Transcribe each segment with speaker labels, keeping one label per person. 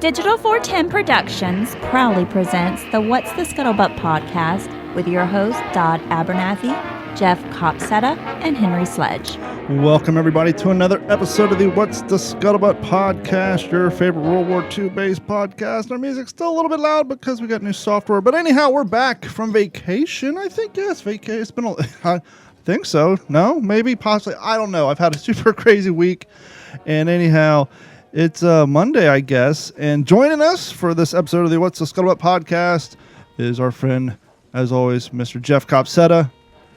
Speaker 1: Digital 410 Productions proudly presents the What's the Scuttlebutt podcast with your hosts Dodd Abernathy, Jeff Copsetta, and Henry Sledge.
Speaker 2: Welcome, everybody, to another episode of the What's the Scuttlebutt podcast, your favorite World War II-based podcast. Our music's still a little bit loud because we got new software. But anyhow, we're back from vacation. I think, yes, vacation. It's been I think so. No? Maybe? Possibly. I don't know. I've had a super crazy week. And anyhow, it's Monday, I guess. And joining us for this episode of the What's the Scuttlebutt podcast is our friend, as always, Mr. Jeff Copsetta,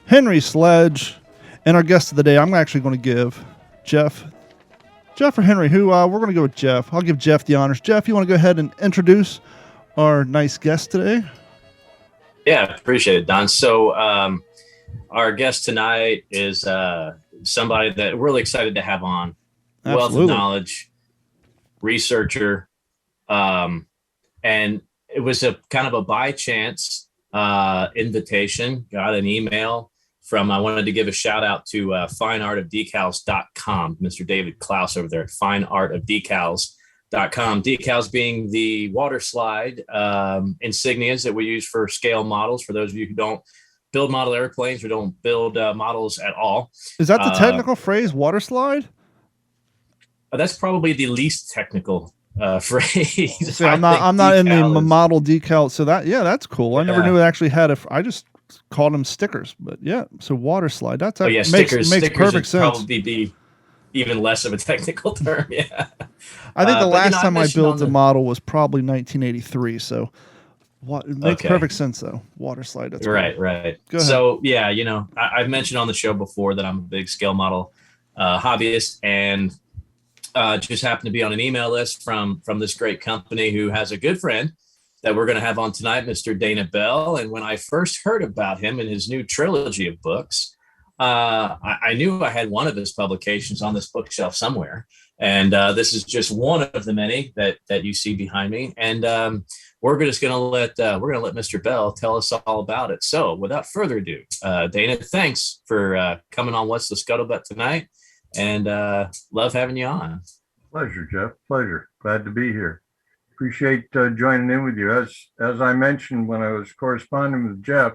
Speaker 2: Henry Sledge, and our guest of the day. I'm actually going to give Jeff or Henry, who we're going to go with Jeff. I'll give Jeff the honors. Jeff, you want to go ahead and introduce our nice guest today?
Speaker 3: Yeah, appreciate it, Don. So our guest tonight is somebody that we're really excited to have on.
Speaker 2: Absolutely.
Speaker 3: Wealth of knowledge, researcher, and it was a kind of a by chance invitation. Got an email from, I wanted to give a shout out to fineartofdecals.com, Mr. David Klaus over there at fineartofdecals.com. Decals being the water slide insignias that we use for scale models. For those of you who don't build model airplanes or don't build models at all.
Speaker 2: Is that the technical phrase, water slide?
Speaker 3: That's probably the least technical phrase.
Speaker 2: See, I'm not in the model decal, so that's cool. I never knew it actually had I just called them stickers, but yeah. So water slide. Makes
Speaker 3: stickers
Speaker 2: perfect sense.
Speaker 3: Probably be even less of a technical term. Yeah.
Speaker 2: I think the last time I built a model was probably 1983. So it makes perfect sense though. Water slide. That's
Speaker 3: right.
Speaker 2: Cool.
Speaker 3: Right.
Speaker 2: Go ahead.
Speaker 3: So yeah, I've mentioned on the show before that I'm a big scale model hobbyist, and just happened to be on an email list from this great company who has a good friend that we're going to have on tonight, Mr. Dana-Bell. And when I first heard about him and his new trilogy of books, I knew I had one of his publications on this bookshelf somewhere. And this is just one of the many that you see behind me. And we're just going to let Mr. Bell tell us all about it. So without further ado, Dana, thanks for coming on What's the Scuttlebutt tonight. And love having you on.
Speaker 4: Pleasure, Jeff. Pleasure. Glad to be here. Appreciate joining in with you. As I mentioned when I was corresponding with Jeff,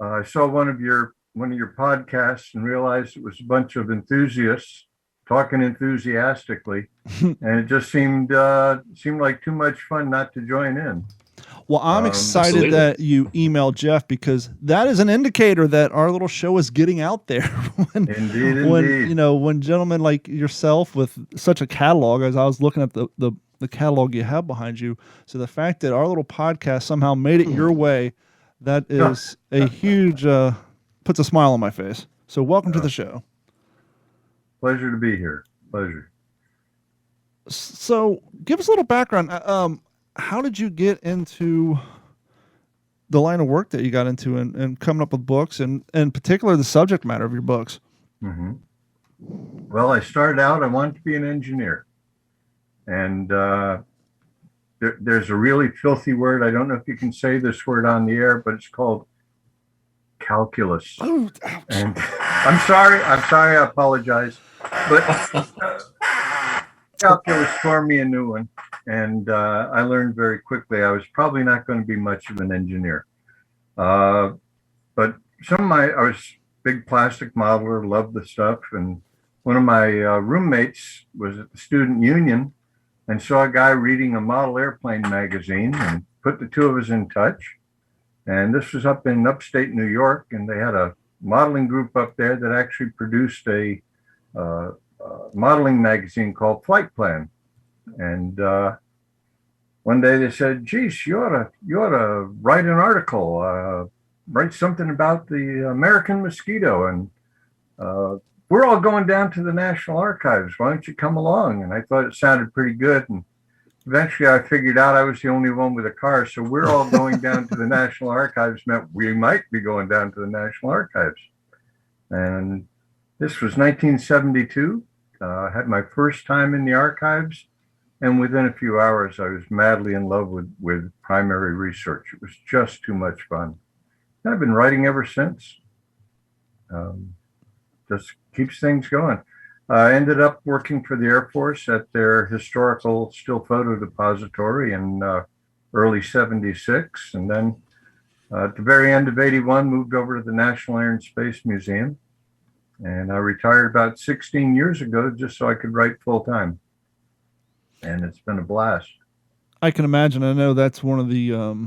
Speaker 4: I saw one of your podcasts and realized it was a bunch of enthusiasts talking enthusiastically, and it just seemed like too much fun not to join in.
Speaker 2: Well, I'm excited
Speaker 3: absolutely.
Speaker 2: that you emailed Jeff, because that is an indicator that our little show is getting out there.
Speaker 4: Indeed.
Speaker 2: When gentlemen like yourself with such a catalog, as I was looking at the catalog you have behind you, so the fact that our little podcast somehow made it your way, that is a huge puts a smile on my face. So welcome to the show.
Speaker 4: Pleasure to be here. Pleasure.
Speaker 2: So give us a little background. How did you get into the line of work that you got into and coming up with books, and in particular the subject matter of your books?
Speaker 4: Mm-hmm. Well, I started out, I wanted to be an engineer. And there's a really filthy word. I don't know if you can say this word on the air, but it's called calculus.
Speaker 2: Oh,
Speaker 4: and I'm sorry, I apologize. But calculus tore me a new one. And I learned very quickly I was probably not going to be much of an engineer. But I was a big plastic modeler, loved the stuff. And one of my roommates was at the student union and saw a guy reading a model airplane magazine and put the two of us in touch. And this was up in upstate New York, and they had a modeling group up there that actually produced a modeling magazine called Flight Plan. And one day they said, geez, you ought to write an article, write something about the American mosquito. And we're all going down to the National Archives. Why don't you come along? And I thought it sounded pretty good. And eventually I figured out I was the only one with a car. So we're all going down to the National Archives meant we might be going down to the National Archives. And this was 1972. I had my first time in the archives. And within a few hours, I was madly in love with primary research. It was just too much fun. And I've been writing ever since. Just keeps things going. I ended up working for the Air Force at their historical still photo depository in early 76. And then at the very end of 81, moved over to the National Air and Space Museum. And I retired about 16 years ago just so I could write full time. And it's been a blast.
Speaker 2: I can imagine. I know that's one of the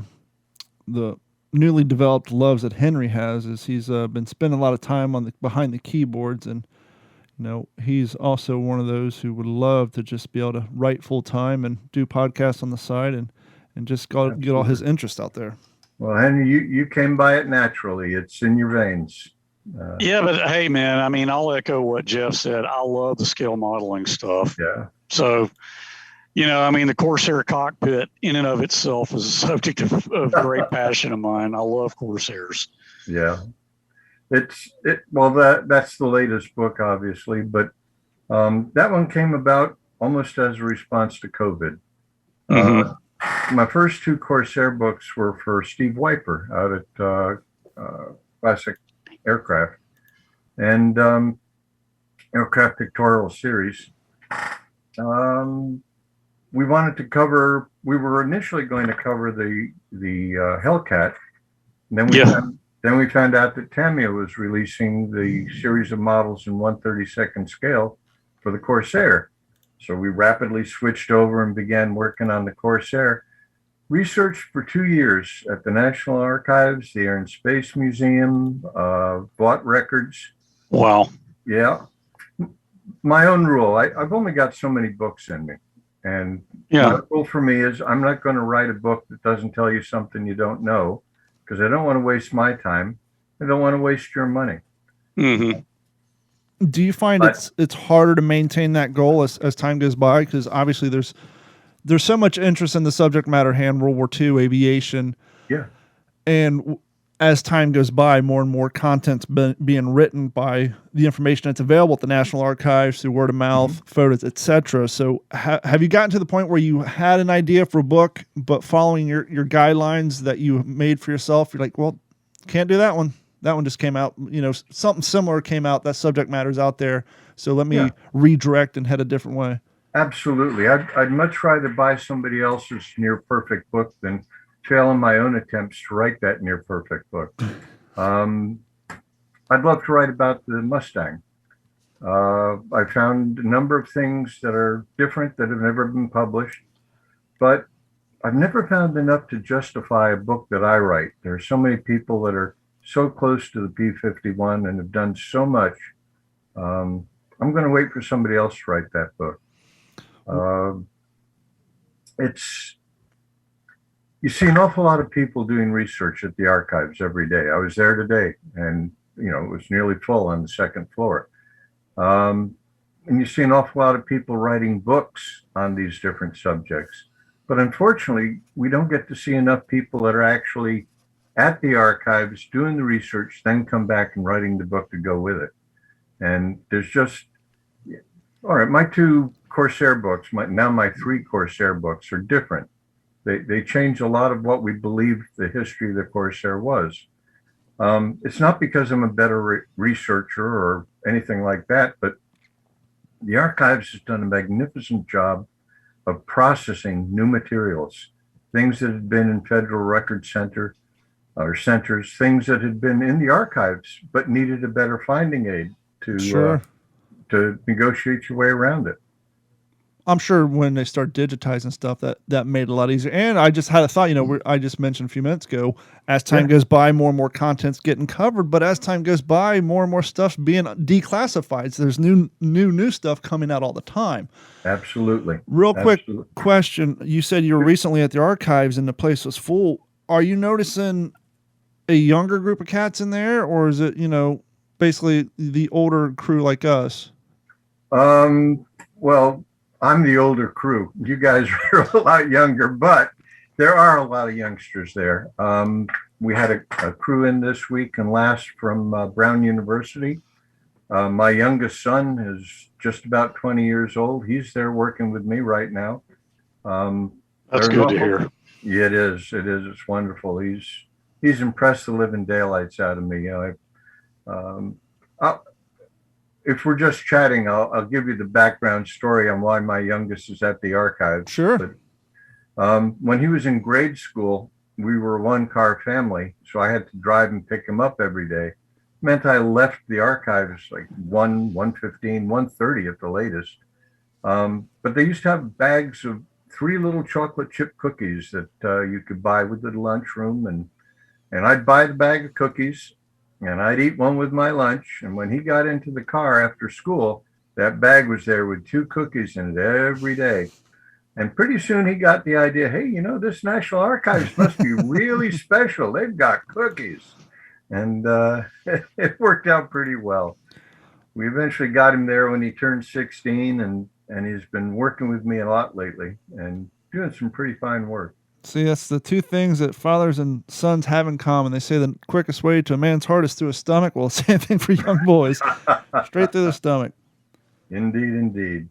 Speaker 2: newly developed loves that Henry has, is he's been spending a lot of time on behind the keyboards, and he's also one of those who would love to just be able to write full time and do podcasts on the side and just get all his interest out there.
Speaker 4: Well, Henry, you came by it naturally. It's in your veins.
Speaker 5: Yeah, but hey, man, I mean, I'll echo what Jeff said. I love the scale modeling stuff.
Speaker 4: Yeah.
Speaker 5: So, I mean, the Corsair cockpit in and of itself is a subject of great passion of mine. I love Corsairs.
Speaker 4: Yeah. That's the latest book, obviously, but that one came about almost as a response to COVID. My first two Corsair books were for Steve Wiper out at Classic Aircraft and Aircraft Pictorial Series. We were initially going to cover the Hellcat, and then we found out that Tamiya was releasing the series of models in 1/32nd scale for the Corsair. So we rapidly switched over and began working on the Corsair. Researched for 2 years at the National Archives, the Air and Space Museum, bought records.
Speaker 5: Wow.
Speaker 4: Yeah. My own rule, I've only got so many books in me. And the rule for me is I'm not going to write a book that doesn't tell you something you don't know, because I don't want to waste my time. I don't want to waste your money.
Speaker 5: Mm-hmm.
Speaker 2: Do you find it's harder to maintain that goal as time goes by? Because obviously there's so much interest in the subject matter, World War II, aviation.
Speaker 4: Yeah.
Speaker 2: And as time goes by, more and more content's being written by the information that's available at the National Archives through word of mouth, photos, etc. So have you gotten to the point where you had an idea for a book, but following your guidelines that you made for yourself, you're like, well, can't do that one. That one just came out, something similar came out. That subject matter's out there. So let me redirect and head a different way.
Speaker 4: Absolutely. I'd much rather buy somebody else's near perfect book than fail in my own attempts to write that near perfect book. I'd love to write about the Mustang. I found a number of things that are different that have never been published, but I've never found enough to justify a book that I write. There are so many people that are so close to the P-51 and have done so much. I'm going to wait for somebody else to write that book. You see an awful lot of people doing research at the archives every day. I was there today, and it was nearly full on the second floor. And you see an awful lot of people writing books on these different subjects. But unfortunately, we don't get to see enough people that are actually at the archives doing the research, then come back and writing the book to go with it. And there's all right, my two Corsair books, my three Corsair books are different. They change a lot of what we believed the history of the Corsair was. It's not because I'm a better researcher or anything like that, but the archives has done a magnificent job of processing new materials, things that had been in Federal Record Center or centers, things that had been in the archives but needed a better finding aid to negotiate your way around it.
Speaker 2: I'm sure when they start digitizing stuff, that made it a lot easier. And I just had a thought, I just mentioned a few minutes ago, as time goes by, more and more content's getting covered. But as time goes by, more and more stuff's being declassified. So there's new stuff coming out all the time.
Speaker 4: Absolutely.
Speaker 2: Real quick question. You said you were recently at the archives and the place was full. Are you noticing a younger group of cats in there, or is it, basically the older crew like us?
Speaker 4: Well, I'm the older crew. You guys are a lot younger, but there are a lot of youngsters there. We had a crew in this week and last from Brown University. My youngest son is just about 20 years old. He's there working with me right now.
Speaker 5: That's good to hear.
Speaker 4: Yeah, it is. It's wonderful. He's impressed the living daylights out of me. if we're just chatting, I'll give you the background story on why my youngest is at the archive.
Speaker 2: Sure.
Speaker 4: But when he was in grade school, we were a one-car family, so I had to drive and pick him up every day. Meant I left the archives like 1:15, 1:30 at the latest. But they used to have bags of 3 little chocolate chip cookies that you could buy with the lunchroom, and I'd buy the bag of cookies, and I'd eat one with my lunch. And when he got into the car after school, that bag was there with 2 cookies in it every day. And pretty soon he got the idea, hey, this National Archives must be really special. They've got cookies. And it worked out pretty well. We eventually got him there when he turned 16, and he's been working with me a lot lately and doing some pretty fine work.
Speaker 2: See, that's the 2 things that fathers and sons have in common. They say the quickest way to a man's heart is through his stomach. Well, same thing for young boys. Straight through the stomach.
Speaker 4: Indeed.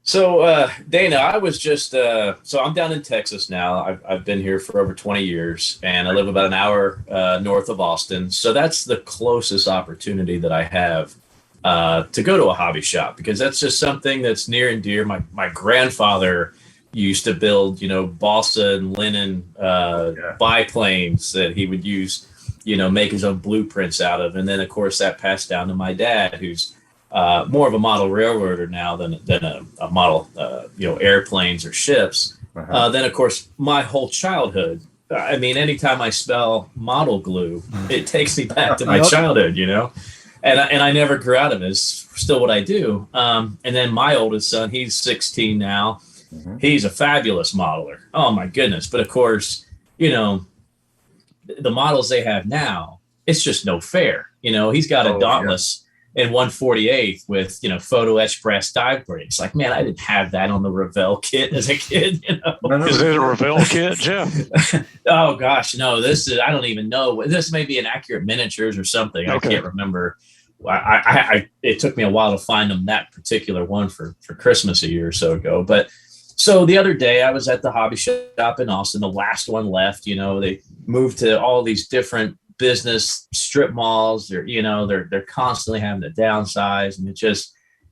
Speaker 3: So, Dana, I was just, so I'm down in Texas now. I've been here for over 20 years, and I live about an hour north of Austin. So that's the closest opportunity that I have to go to a hobby shop, because that's just something that's near and dear. My grandfather used to build, balsa and linen biplanes that he would use, make his own blueprints out of. And then, of course, that passed down to my dad, who's more of a model railroader now than a model, airplanes or ships. Then, of course, my whole childhood. I mean, anytime I smell model glue, it takes me back to my childhood, and I never grew out of it. It's still what I do. And then my oldest son, he's 16 now. He's a fabulous modeler. Oh, my goodness. But, of course, the models they have now, it's just no fair. He's got a Dauntless in 1/48 with, photo etched brass dive brakes. Like, man, I didn't have that on the Revell kit as a kid.
Speaker 5: Is it a Revell kit, Jeff?
Speaker 3: Oh, gosh, no. I don't even know. This may be an Accurate Miniatures or something. Okay. I can't remember. It took me a while to find them, that particular one for Christmas a year or so ago. But so the other day I was at the hobby shop in Austin, the last one left. They moved to all these different business strip malls. They're constantly having to downsize, and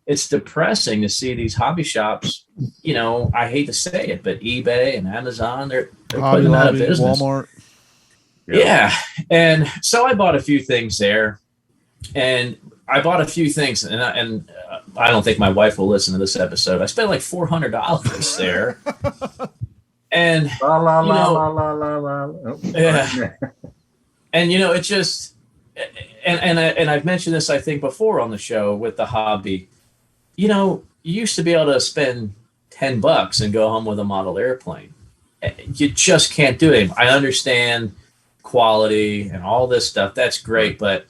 Speaker 3: it's depressing to see these hobby shops. I hate to say it, but eBay and Amazon, they're putting them out of business.
Speaker 2: Walmart.
Speaker 3: Yeah. And so I bought a few things there, and I don't think my wife will listen to this episode. I spent like $400 there. And yeah. And it just, and I've mentioned this, I think, before on the show with the hobby. You used to be able to spend $10 and go home with a model airplane. You just can't do it. I understand quality and all this stuff. That's great. But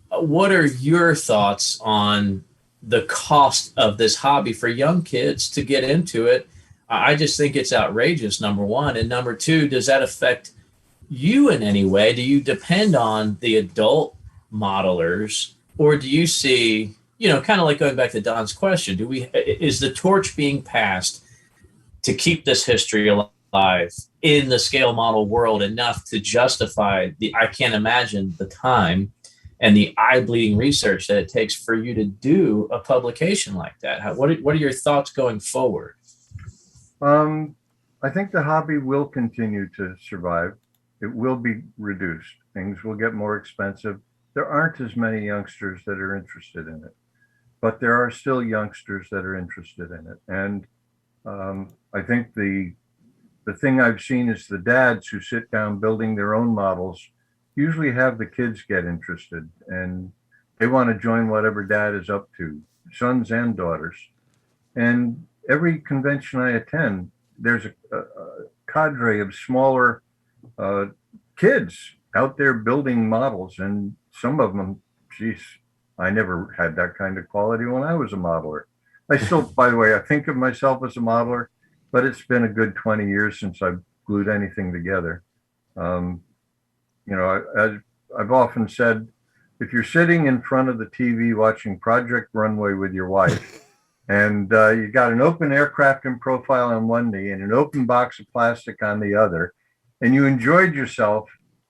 Speaker 3: what are your thoughts on the cost of this hobby for young kids to get into it? I just think it's outrageous, number one. And number two, does that affect you in any way? Do you depend on the adult modelers, or do you see, kind of like going back to Don's question, is the torch being passed to keep this history alive in the scale model world enough to justify I can't imagine the time and the eye-bleeding research that it takes for you to do a publication like that? What are your thoughts going forward?
Speaker 4: I think the hobby will continue to survive. It will be reduced. Things will get more expensive. There aren't as many youngsters that are interested in it, but there are still youngsters that are interested in it. And I think the thing I've seen is the dads who sit down building their own models usually have the kids get interested, and they want to join whatever dad is up to, sons and daughters. And every convention I attend, there's a cadre of smaller kids out there building models, and some of them, geez, I never had that kind of quality when I was a modeler. I still, by the way, I think of myself as a modeler, but it's been a good 20 years since I've glued anything together. I've often said, if you're sitting in front of the TV watching Project Runway with your wife, and you got an open aircraft in profile on one knee and an open box of plastic on the other, and you enjoyed yourself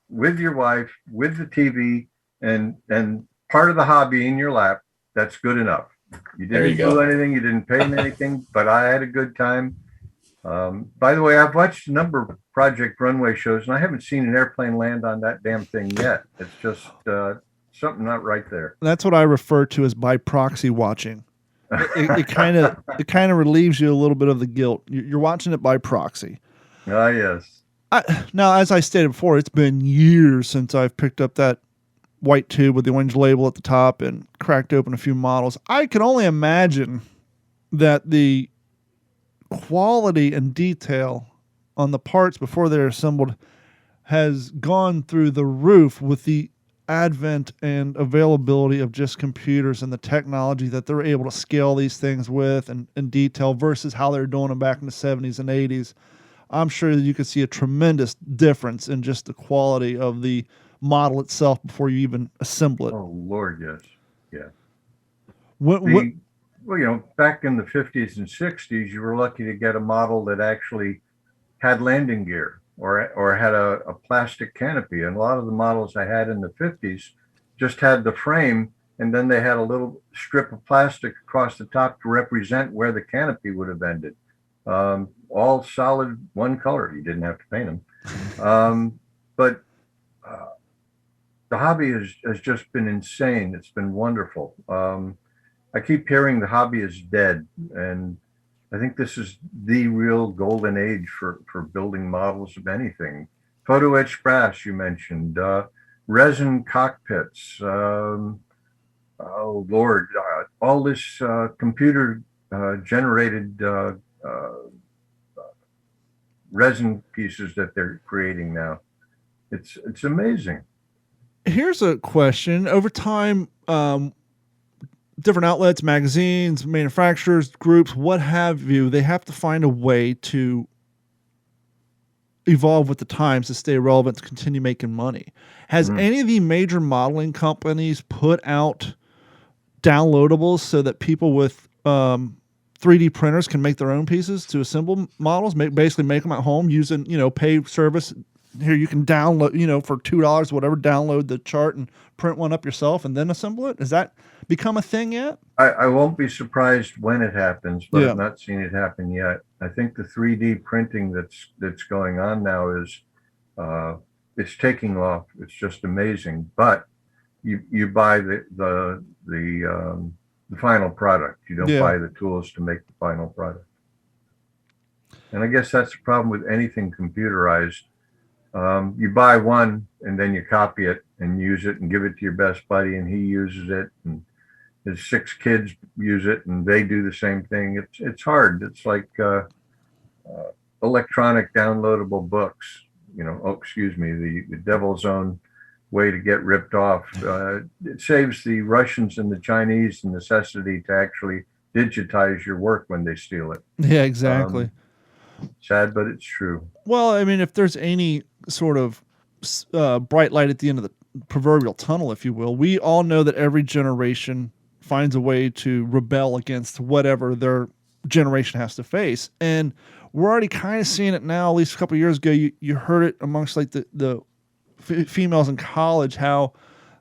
Speaker 4: with your wife, with the TV, and part of the hobby in your lap, that's good enough. You
Speaker 3: There you
Speaker 4: didn't do
Speaker 3: go.
Speaker 4: anything, you didn't pay me anything, but I had a good time. By the way, I've watched a number of Project Runway shows, and I haven't seen an airplane land on that damn thing yet. It's just something not right there.
Speaker 2: That's what I refer to as by proxy watching. It kind of relieves you a little bit of the guilt. You're watching it by proxy.
Speaker 4: Ah, yes.
Speaker 2: Now, as I stated before, it's been years since I've picked up that white tube with the orange label at the top and cracked open a few models. I can only imagine that the quality and detail on the parts before they're assembled has gone through the roof with the advent and availability of just computers and the technology that they're able to scale these things with and detail versus how they're doing them back in the 70s and 80s. I'm sure that you could see a tremendous difference in just the quality of the model itself before you even assemble it.
Speaker 4: Oh, Lord, yes. Yeah.
Speaker 2: What,
Speaker 4: Back in the 50s and 60s, you were lucky to get a model that actually had landing gear or had a plastic canopy. And a lot of the models I had in the 50s just had the frame, and then they had a little strip of plastic across the top to represent where the canopy would have ended. All solid one color. You didn't have to paint them. But the hobby has just been insane. It's been wonderful. I keep hearing the hobby is dead, and I think this is the real golden age for building models of anything. Photo etched brass, you mentioned, resin cockpits. Oh Lord, all this computer generated resin pieces that they're creating now. It's amazing.
Speaker 2: Here's a question. Over time, different outlets, magazines, manufacturers, groups, what have you, they have to find a way to evolve with the times to stay relevant, to continue making money. Has any of the major modeling companies put out downloadables so that people with 3D printers can make their own pieces to assemble models, basically make them at home using, pay service? Here you can download, for $2, whatever, download the chart and print one up yourself and then assemble it. Has that become a thing yet?
Speaker 4: I won't be surprised when it happens, but
Speaker 2: Yeah.
Speaker 4: I've not seen it happen yet. I think the 3D printing that's going on now is it's taking off. It's just amazing. But you buy the final product. You don't buy the tools to make the final product. And I guess that's the problem with anything computerized. You buy one and then you copy it and use it and give it to your best buddy, and he uses it, and his 6 kids use it and they do the same thing. It's hard. It's like electronic downloadable books. The devil's own way to get ripped off. It saves the Russians and the Chinese the necessity to actually digitize your work when they steal it.
Speaker 2: Yeah, exactly.
Speaker 4: Sad, but it's true.
Speaker 2: Well, I mean, if there's any sort of bright light at the end of the proverbial tunnel, if you will, we all know that every generation finds a way to rebel against whatever their generation has to face. And we're already kind of seeing it now. At least a couple of years ago, you heard it amongst like the females in college, how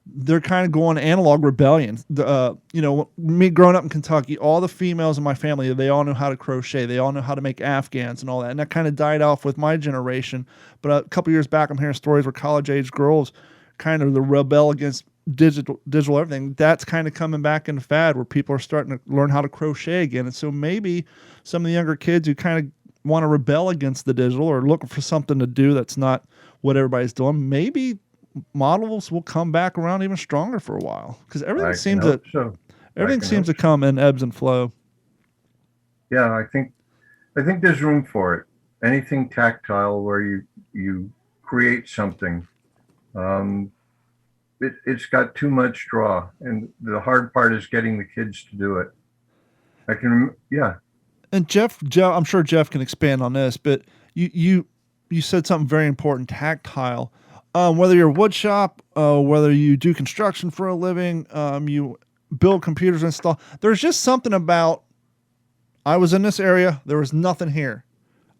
Speaker 2: they're kind of going analog rebellion. Me growing up in Kentucky, all the females in my family, they all know how to crochet. They all know how to make Afghans and all that. And that kind of died off with my generation. But a couple years back, I'm hearing stories where college-age girls kind of the rebel against digital everything. That's kind of coming back in fad where people are starting to learn how to crochet again. And so maybe some of the younger kids who kind of want to rebel against the digital or looking for something to do that's not what everybody's doing, maybe models will come back around even stronger for a while, because everything seems to come in ebbs and flow.
Speaker 4: Yeah, I think there's room for it. Anything tactile where you create something, it's got too much draw, and the hard part is getting the kids to do it.
Speaker 2: And Jeff, I'm sure Jeff can expand on this, but you said something very important: tactile. Whether you're a wood shop, whether you do construction for a living, you build computers and install, there's just something about, I was in this area, there was nothing here.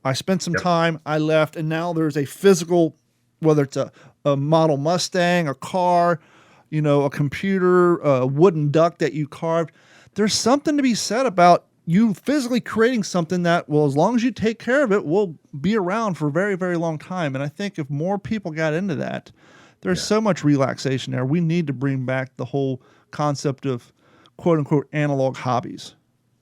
Speaker 2: I spent some time, I left, and now there's a physical, whether it's a model Mustang, a car, a computer, a wooden duck that you carved. There's something to be said about you physically creating something that, well, as long as you take care of it, will be around for a very, very long time. And I think if more people got into that, there's so much relaxation there. We need to bring back the whole concept of quote unquote analog hobbies.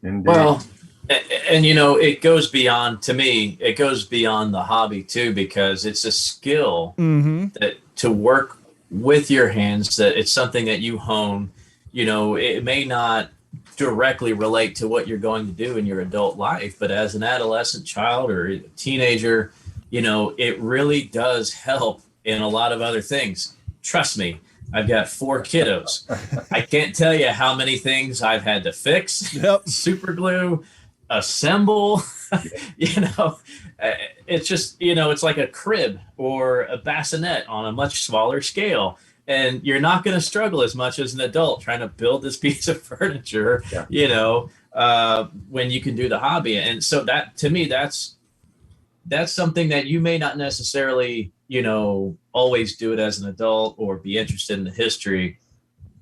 Speaker 4: Indeed.
Speaker 3: Well, and it goes beyond, to me, it goes beyond the hobby too, because it's a skill that to work with your hands, that it's something that you hone. It may not directly relate to what you're going to do in your adult life, but as an adolescent child or a teenager, it really does help in a lot of other things. Trust me, I've got 4 kiddos. I can't tell you how many things I've had to fix, super glue, assemble. It's just, it's like a crib or a bassinet on a much smaller scale. And you're not going to struggle as much as an adult trying to build this piece of furniture, when you can do the hobby. And so that, to me, that's something that you may not necessarily, always do it as an adult or be interested in the history.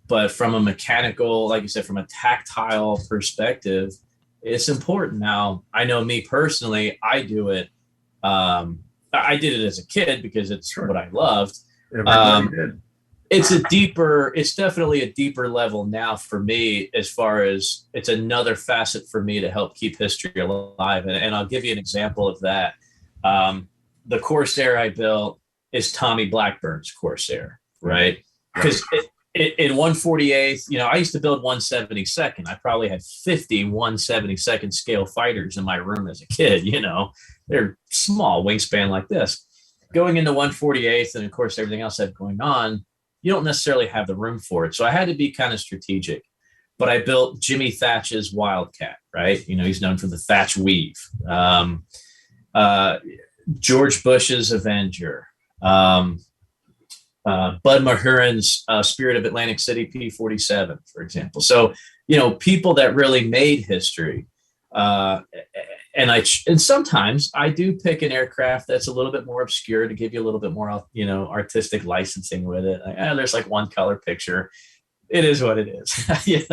Speaker 3: But from a mechanical, like you said, from a tactile perspective, it's important. Now, I know me personally, I do it. I did it as a kid because it's what I loved.
Speaker 4: Everybody did.
Speaker 3: It's definitely a deeper level now for me, as far as it's another facet for me to help keep history alive. And I'll give you an example of that. The Corsair I built is Tommy Blackburn's Corsair, right? Because in 1/48, I used to build 1/72. I probably had 50 1/72 scale fighters in my room as a kid. They're small, wingspan like this. Going into 1/48, and of course everything else I had going on, you don't necessarily have the room for it. So I had to be kind of strategic. But I built Jimmy Thatch's Wildcat, right? He's known for the Thatch weave. George Bush's Avenger. Bud Mahurin's Spirit of Atlantic City P-47, for example. So, people that really made history. And sometimes I do pick an aircraft that's a little bit more obscure to give you a little bit more, artistic licensing with it. There's like one color picture. It is what it is. You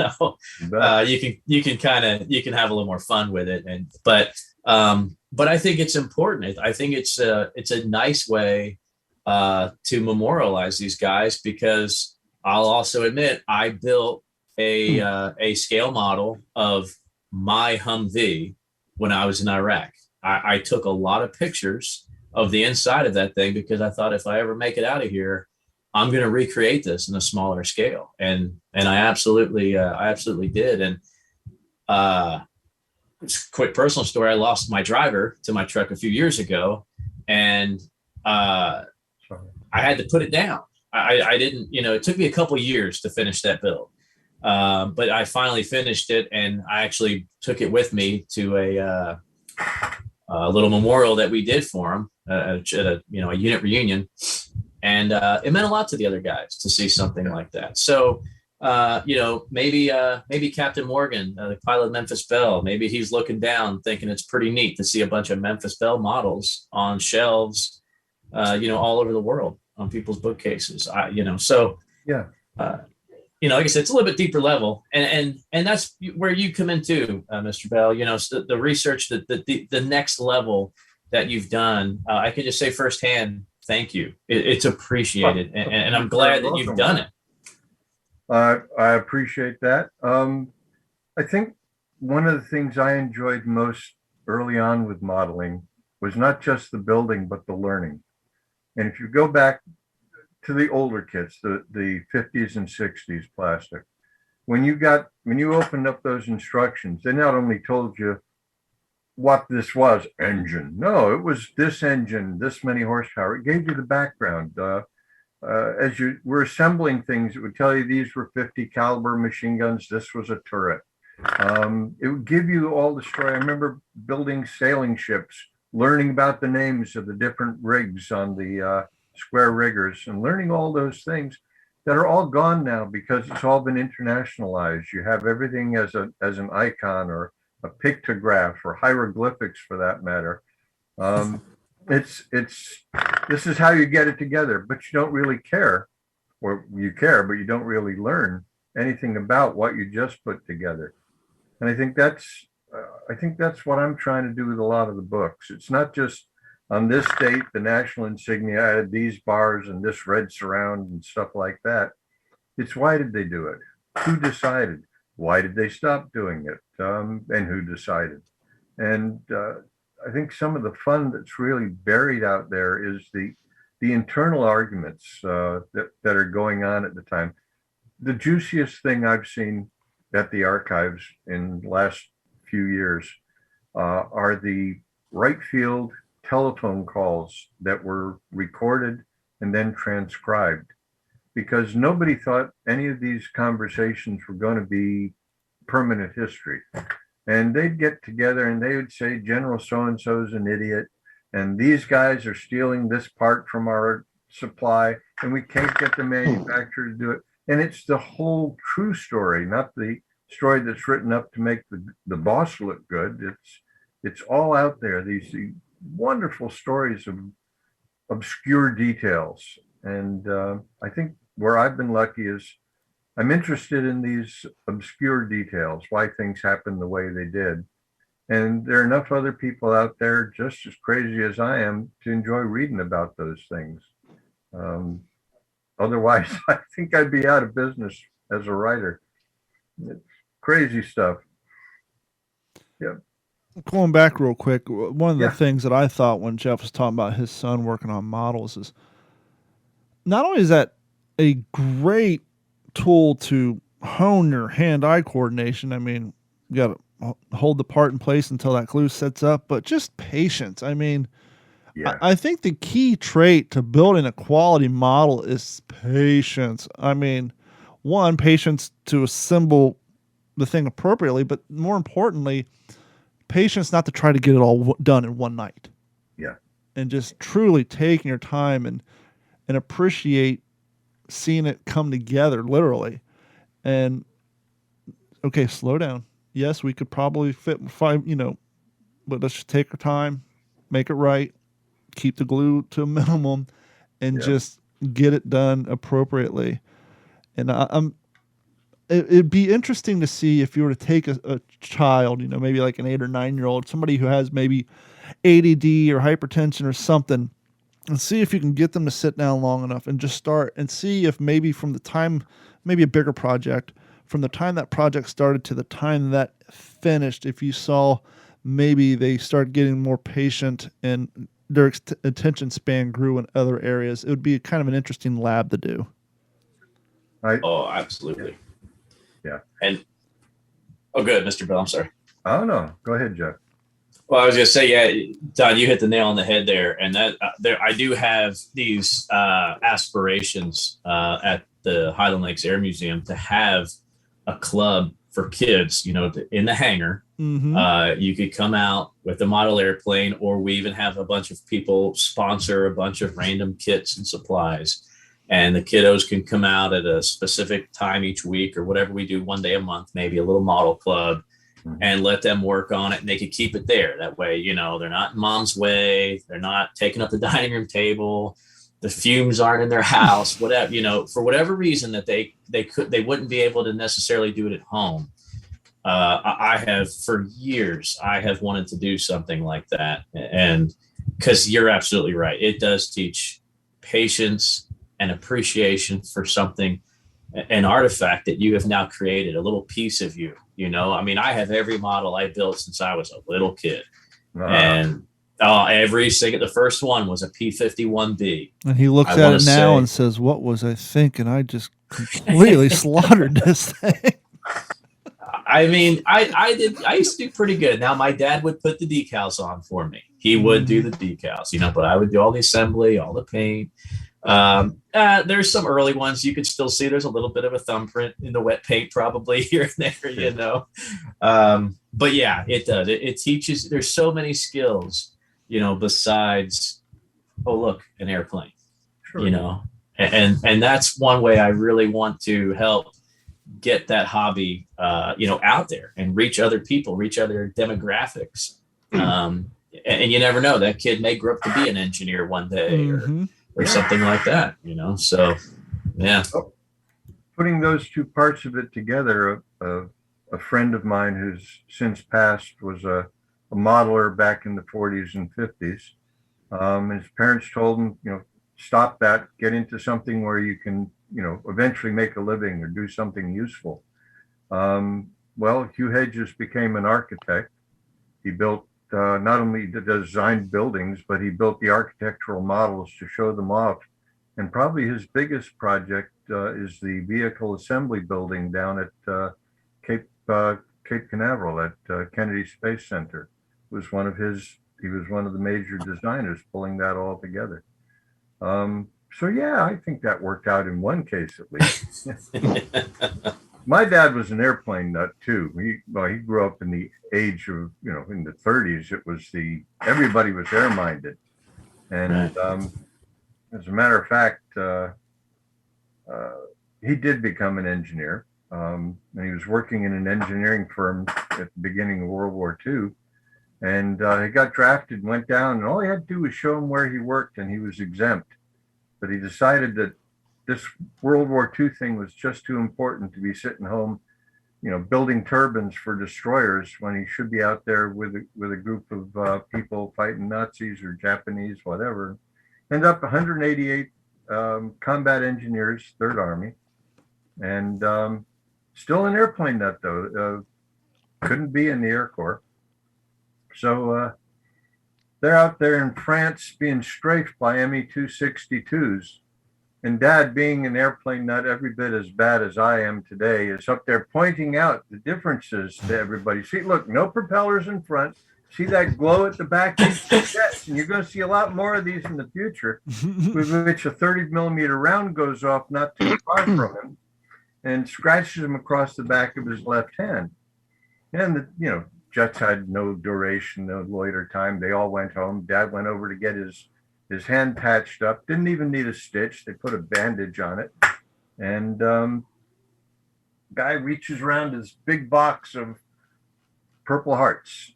Speaker 3: can have a little more fun with it. But I think it's important. I think it's a nice way to memorialize these guys, because I'll also admit I built a scale model of my Humvee when I was in Iraq. I took a lot of pictures of the inside of that thing, because I thought if I ever make it out of here, I'm going to recreate this in a smaller scale. And I absolutely did. And it's a quick personal story. I lost my driver to my truck a few years ago, and I had to put it down. I didn't, it took me a couple years to finish that build. But I finally finished it, and I actually took it with me to a little memorial that we did for him at a unit reunion, and it meant a lot to the other guys to see something like that. So maybe Captain Morgan, the pilot of Memphis Belle, maybe he's looking down thinking it's pretty neat to see a bunch of Memphis Belle models on shelves, all over the world on people's bookcases. Like I said, it's a little bit deeper level, and that's where you come into, Mr. Bell. The research, the next level that you've done. I can just say firsthand, thank you. It's appreciated, and I'm glad that you've done it.
Speaker 4: I appreciate that. I think one of the things I enjoyed most early on with modeling was not just the building, but the learning. And if you go back to the older kits, the 50s and 60s plastic, when you opened up those instructions, they not only told you what this was, engine. No, it was this engine, this many horsepower. It gave you the background. As you were assembling things, it would tell you these were 50 caliber machine guns. This was a turret. It would give you all the story. I remember building sailing ships, learning about the names of the different rigs on the square riggers, and learning all those things that are all gone now because it's all been internationalized. You have everything as an icon or a pictograph or hieroglyphics for that matter. This is how you get it together, but you don't really care or you care, but you don't really learn anything about what you just put together. And I think that's what I'm trying to do with a lot of the books. It's not just on this date, the national insignia added these bars and this red surround and stuff like that. It's why did they do it? Who decided? Why did they stop doing it? And who decided? And I think some of the fun that's really buried out there is the internal arguments that are going on at the time. The juiciest thing I've seen at the archives in the last few years are the right field telephone calls that were recorded and then transcribed, because nobody thought any of these conversations were going to be permanent history. And they'd get together and they would say, General so-and-so is an idiot, and these guys are stealing this part from our supply, and we can't get the manufacturer to do it. And it's the whole true story, not the story that's written up to make the boss look good. It's all out there, these wonderful stories of obscure details. And I think where I've been lucky is I'm interested in these obscure details, why things happen the way they did. And there are enough other people out there just as crazy as I am to enjoy reading about those things. Otherwise, I think I'd be out of business as a writer. It's crazy stuff. Yeah.
Speaker 2: Going back real quick, one of the things that I thought when Jeff was talking about his son working on models is not only is that a great tool to hone your hand-eye coordination. I mean, you got to hold the part in place until that glue sets up, but just patience. I mean, I think the key trait to building a quality model is patience. I mean, one, patience to assemble the thing appropriately, but more importantly, patience not to try to get it all done in one night.
Speaker 4: Yeah.
Speaker 2: And just truly taking your time and appreciate seeing it come together, literally. And okay, slow down. Yes, we could probably fit 5, but let's just take our time, make it right, keep the glue to a minimum, and just get it done appropriately. And it'd be interesting to see if you were to take a child, maybe like an 8 or 9-year-old, somebody who has maybe ADD or hypertension or something, and see if you can get them to sit down long enough and just start and see if maybe from the time, maybe a bigger project, from the time that project started to the time that finished, if you saw maybe they start getting more patient and their attention span grew in other areas, it would be kind of an interesting lab to do.
Speaker 3: Oh, absolutely.
Speaker 4: Yeah.
Speaker 3: And good, Mr. Bell. I'm sorry.
Speaker 4: Oh no, go ahead, Jeff.
Speaker 3: Well, I was going to say, Don, you hit the nail on the head there. And that I do have these aspirations at the Highland Lakes Air Museum to have a club for kids, in the hangar. Mm-hmm. You could come out with a model airplane, or we even have a bunch of people sponsor a bunch of random kits and supplies. And the kiddos can come out at a specific time each week or whatever we do, one day a month, maybe a little model club, and let them work on it. And they could keep it there. That way, they're not in mom's way. They're not taking up the dining room table. The fumes aren't in their house, whatever, for whatever reason that they wouldn't be able to necessarily do it at home. I have for years, I have wanted to do something like that. And because you're absolutely right. It does teach patience and appreciation for something, an artifact that you have now created, a little piece of you. I mean, I have every model I built since I was a little kid. And every single, the first one was a P-51B.
Speaker 2: And he looks at it now and says, what was I thinking? I just completely slaughtered this thing.
Speaker 3: I mean, I used to do pretty good. Now, my dad would put the decals on for me. He would do the decals, but I would do all the assembly, all the paint. There's some early ones you can still see. There's a little bit of a thumbprint in the wet paint probably here and there, but yeah, it does. It teaches, there's so many skills, besides, an airplane, and that's one way I really want to help get that hobby, out there and reach other people, reach other demographics. And you never know, that kid may grow up to be an engineer one day or something like that, so Yeah.
Speaker 4: Putting those two parts of it together, a friend of mine who's since passed was a modeler back in the 40s and 50s. His parents told him, stop that, get into something where you can, eventually make a living or do something useful. Well, Hugh Hedges became an architect. He built, not only designed buildings, but he built the architectural models to show them off. And probably his biggest project is the vehicle assembly building down at Cape Canaveral at Kennedy Space Center. He was one of the major designers pulling that all together. So yeah, I think that worked out in one case at least. My dad was an airplane nut too. He grew up in the age of, in the 30s. It was everybody was air minded. And as a matter of fact, he did become an engineer. And he was working in an engineering firm at the beginning of World War II. And he got drafted and went down, and all he had to do was show him where he worked, and he was exempt. But he decided that this World War II thing was just too important to be sitting home, building turbines for destroyers when he should be out there with a group of people fighting Nazis or Japanese, whatever. Ended up 188 combat engineers, Third Army, and still an airplane nut though. Couldn't be in the Air Corps. So they're out there in France being strafed by Me-262s. And Dad, being an airplane nut every bit as bad as I am today, is up there pointing out the differences to everybody. See, look, no propellers in front. See that glow at the back? Jets, and you're going to see a lot more of these in the future, with which a 30-millimeter round goes off not too far from him and scratches him across the back of his left hand. And, jets had no duration, no loiter time. They all went home. Dad went over to get his hand patched up. Didn't even need a stitch. They put a bandage on it. And guy reaches around his big box of Purple Hearts.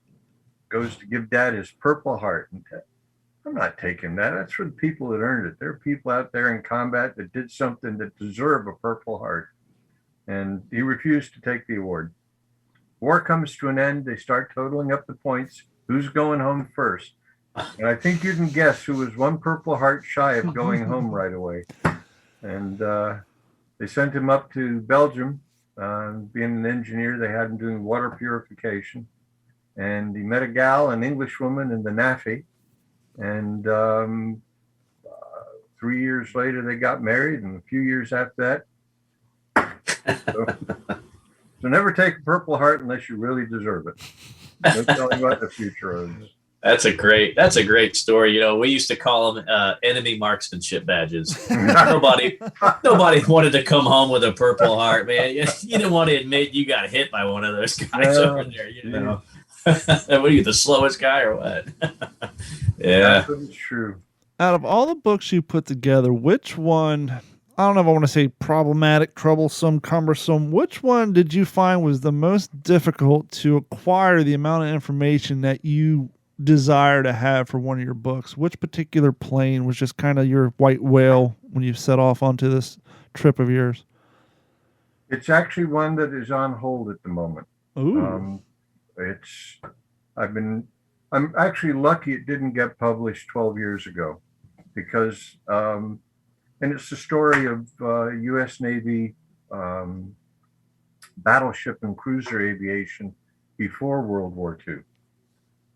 Speaker 4: Goes to give Dad his Purple Heart. And I'm not taking that. That's for the people that earned it. There are people out there in combat that did something that deserve a Purple Heart. And he refused to take the award. War comes to an end. They start totaling up the points. Who's going home first? And I think you can guess who was one Purple Heart shy of going home right away. And they sent him up to Belgium. Being an engineer, they had him doing water purification. And he met a gal, an English woman in the NAFI. And 3 years later, they got married. And a few years after that. So never take a Purple Heart unless you really deserve it. Don't tell you what the future is.
Speaker 3: That's a great story. We used to call them enemy marksmanship badges. Nobody wanted to come home with a Purple Heart, man. You didn't want to admit you got hit by one of those guys over there. What are you, the slowest guy or what? Yeah,
Speaker 4: that's true.
Speaker 2: Out of all the books you put together, which one? I don't know if I want to say problematic, troublesome, cumbersome. Which one did you find was the most difficult to acquire the amount of information that you desire to have for one of your books? Which particular plane was just kind of your white whale when you set off onto this trip of yours?
Speaker 4: It's actually one that is on hold at the moment.
Speaker 2: Ooh.
Speaker 4: I'm actually lucky it didn't get published 12 years ago because, and it's the story of U.S. Navy battleship and cruiser aviation before World War II.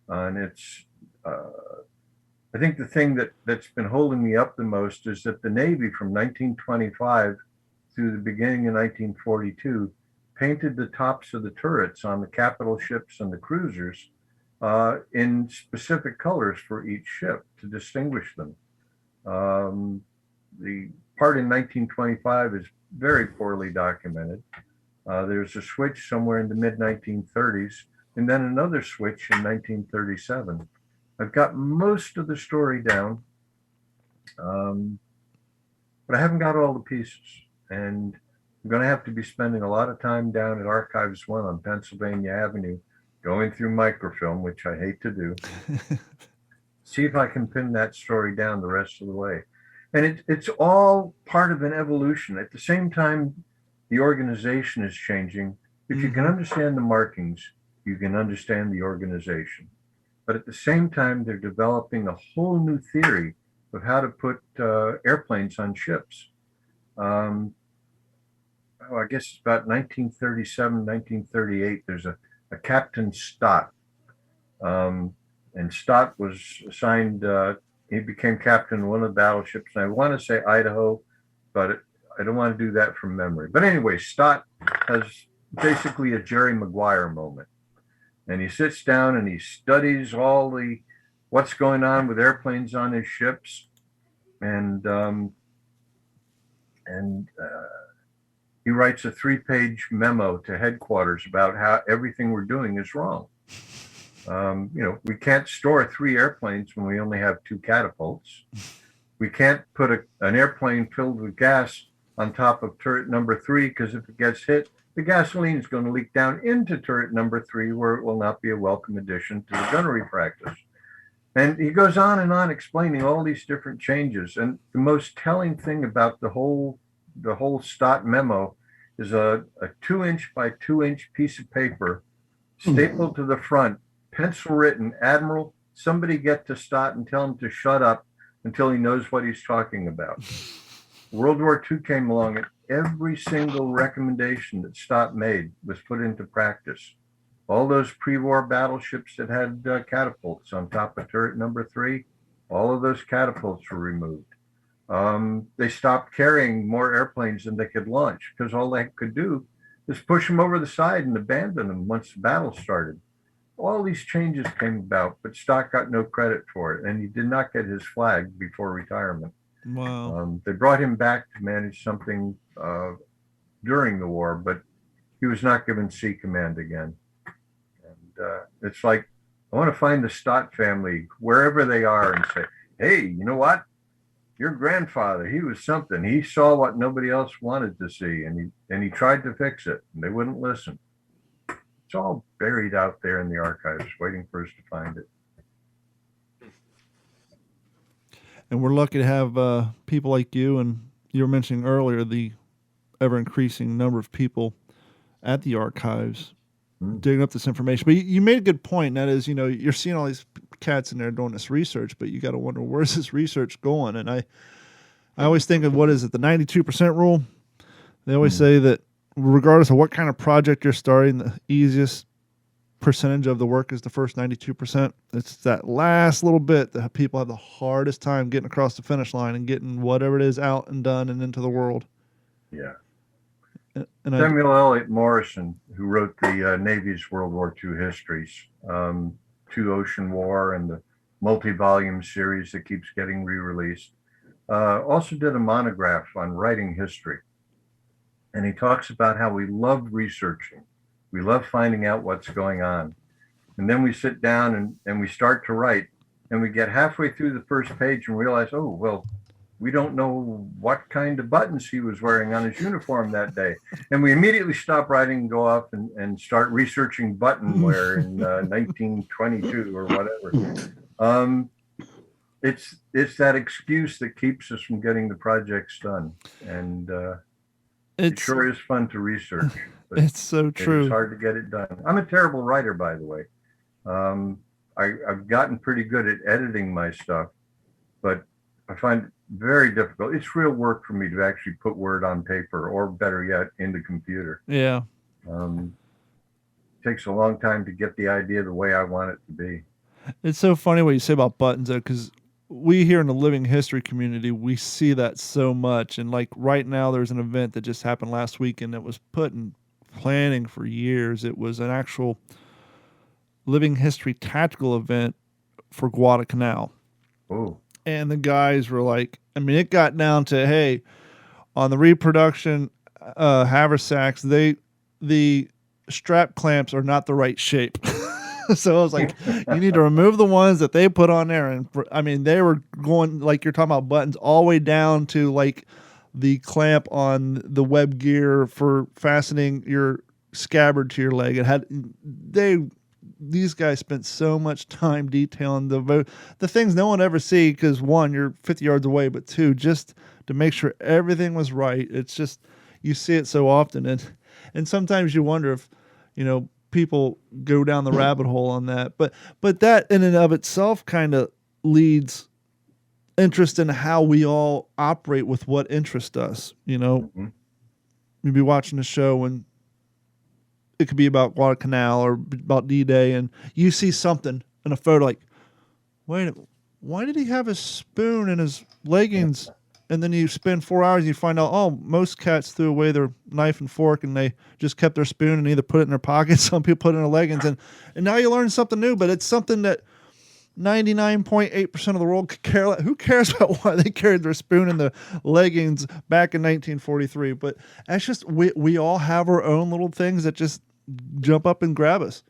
Speaker 4: And it's, I think the thing that's been holding me up the most is that the Navy from 1925 through the beginning of 1942 painted the tops of the turrets on the capital ships and the cruisers in specific colors for each ship to distinguish them. The part in 1925 is very poorly documented. There's a switch somewhere in the mid-1930s, and then another switch in 1937. I've got most of the story down, but I haven't got all the pieces. And I'm going to have to be spending a lot of time down at Archives 1 on Pennsylvania Avenue, going through microfilm, which I hate to do. See if I can pin that story down the rest of the way. And it's all part of an evolution. At the same time, the organization is changing. If you can understand the markings, you can understand the organization. But at the same time, they're developing a whole new theory of how to put airplanes on ships. I guess it's about 1937, 1938. There's a Captain Stott. And Stott was assigned, he became captain of one of the battleships. And I want to say Idaho, but I don't want to do that from memory. But anyway, Stott has basically a Jerry Maguire moment. And he sits down and he studies what's going on with airplanes on his ships. And he writes a 3-page memo to headquarters about how everything we're doing is wrong. We can't store 3 airplanes when we only have 2 catapults. We can't put an airplane filled with gas on top of turret number 3, because if it gets hit, the gasoline is going to leak down into turret number 3, where it will not be a welcome addition to the gunnery practice. And he goes on and on explaining all these different changes. And the most telling thing about the whole Stott memo is a 2-inch by 2-inch piece of paper stapled to the front, pencil written, Admiral, somebody get to Stott and tell him to shut up until he knows what he's talking about. World War II came along and every single recommendation that Stott made was put into practice. All those pre-war battleships that had catapults on top of turret number 3, all of those catapults were removed. They stopped carrying more airplanes than they could launch, because all they could do is push them over the side and abandon them once the battle started. All these changes came about, but Stott got no credit for it, and he did not get his flag before retirement.
Speaker 2: Wow.
Speaker 4: They brought him back to manage something during the war, but he was not given Sea Command again. And it's like, I want to find the Stott family wherever they are and say, hey, you know what? Your grandfather, he was something. He saw what nobody else wanted to see, and he tried to fix it, and they wouldn't listen. It's all buried out there in the archives, waiting for us to find it.
Speaker 2: And we're lucky to have people like you, and you were mentioning earlier the ever-increasing number of people at the archives digging up this information. But you made a good point, and that is, you're seeing all these cats in there doing this research, but you got to wonder, where's this research going? And I always think of, what is it, the 92% rule? They always say that regardless of what kind of project you're starting, the easiest percentage of the work is the first 92%. It's that last little bit that people have the hardest time getting across the finish line and getting whatever it is out and done and into the world.
Speaker 4: Yeah.
Speaker 2: And
Speaker 4: Samuel Eliot Morison, who wrote the Navy's World War II histories, Two Ocean War and the multi-volume series that keeps getting re-released, also did a monograph on writing history. And he talks about how we love researching. We love finding out what's going on. And then we sit down and we start to write, and we get halfway through the first page and realize, oh, well, we don't know what kind of buttons he was wearing on his uniform that day. And we immediately stop writing and go off and start researching button wear in 1922 or whatever. It's that excuse that keeps us from getting the projects done. And it sure is fun to research. But
Speaker 2: it's so true.
Speaker 4: It's hard to get it done. I'm a terrible writer, by the way. I've gotten pretty good at editing my stuff, but I find it very difficult. It's real work for me to actually put word on paper, or better yet, in the computer.
Speaker 2: Yeah.
Speaker 4: It takes a long time to get the idea the way I want it to be.
Speaker 2: It's so funny what you say about buttons, though, because we here in the living history community, we see that so much. And like right now, there's an event that just happened last weekend that was put in planning for years. It was an actual living history tactical event for Guadalcanal.
Speaker 4: Oh.
Speaker 2: And the guys were like, I mean, it got down to, hey, on the reproduction haversacks, the strap clamps are not the right shape. So I was like, you need to remove the ones that they put on there. And I mean, they were going, like you're talking about, buttons all the way down to like the clamp on the web gear for fastening your scabbard to your leg. They these guys spent so much time detailing the things no one ever see, because one, you're 50 yards away, but two, just to make sure everything was right. It's just, you see it so often, and sometimes you wonder if, people go down the rabbit hole on that. But that in and of itself kind of leads interest in how we all operate with what interests us.
Speaker 4: Mm-hmm.
Speaker 2: You'd be watching a show and it could be about Guadalcanal or about D-Day, and you see something in a photo like, wait, why did he have his spoon in his leggings? And then you spend 4 hours and you find out, oh, most cats threw away their knife and fork and they just kept their spoon and either put it in their pockets. Some people put it in their leggings. And now you learn something new, but it's something that 99.8% of the world could care less. Who cares about why they carried their spoon in the leggings back in 1943? But that's just, we all have our own little things that just jump up and grab us.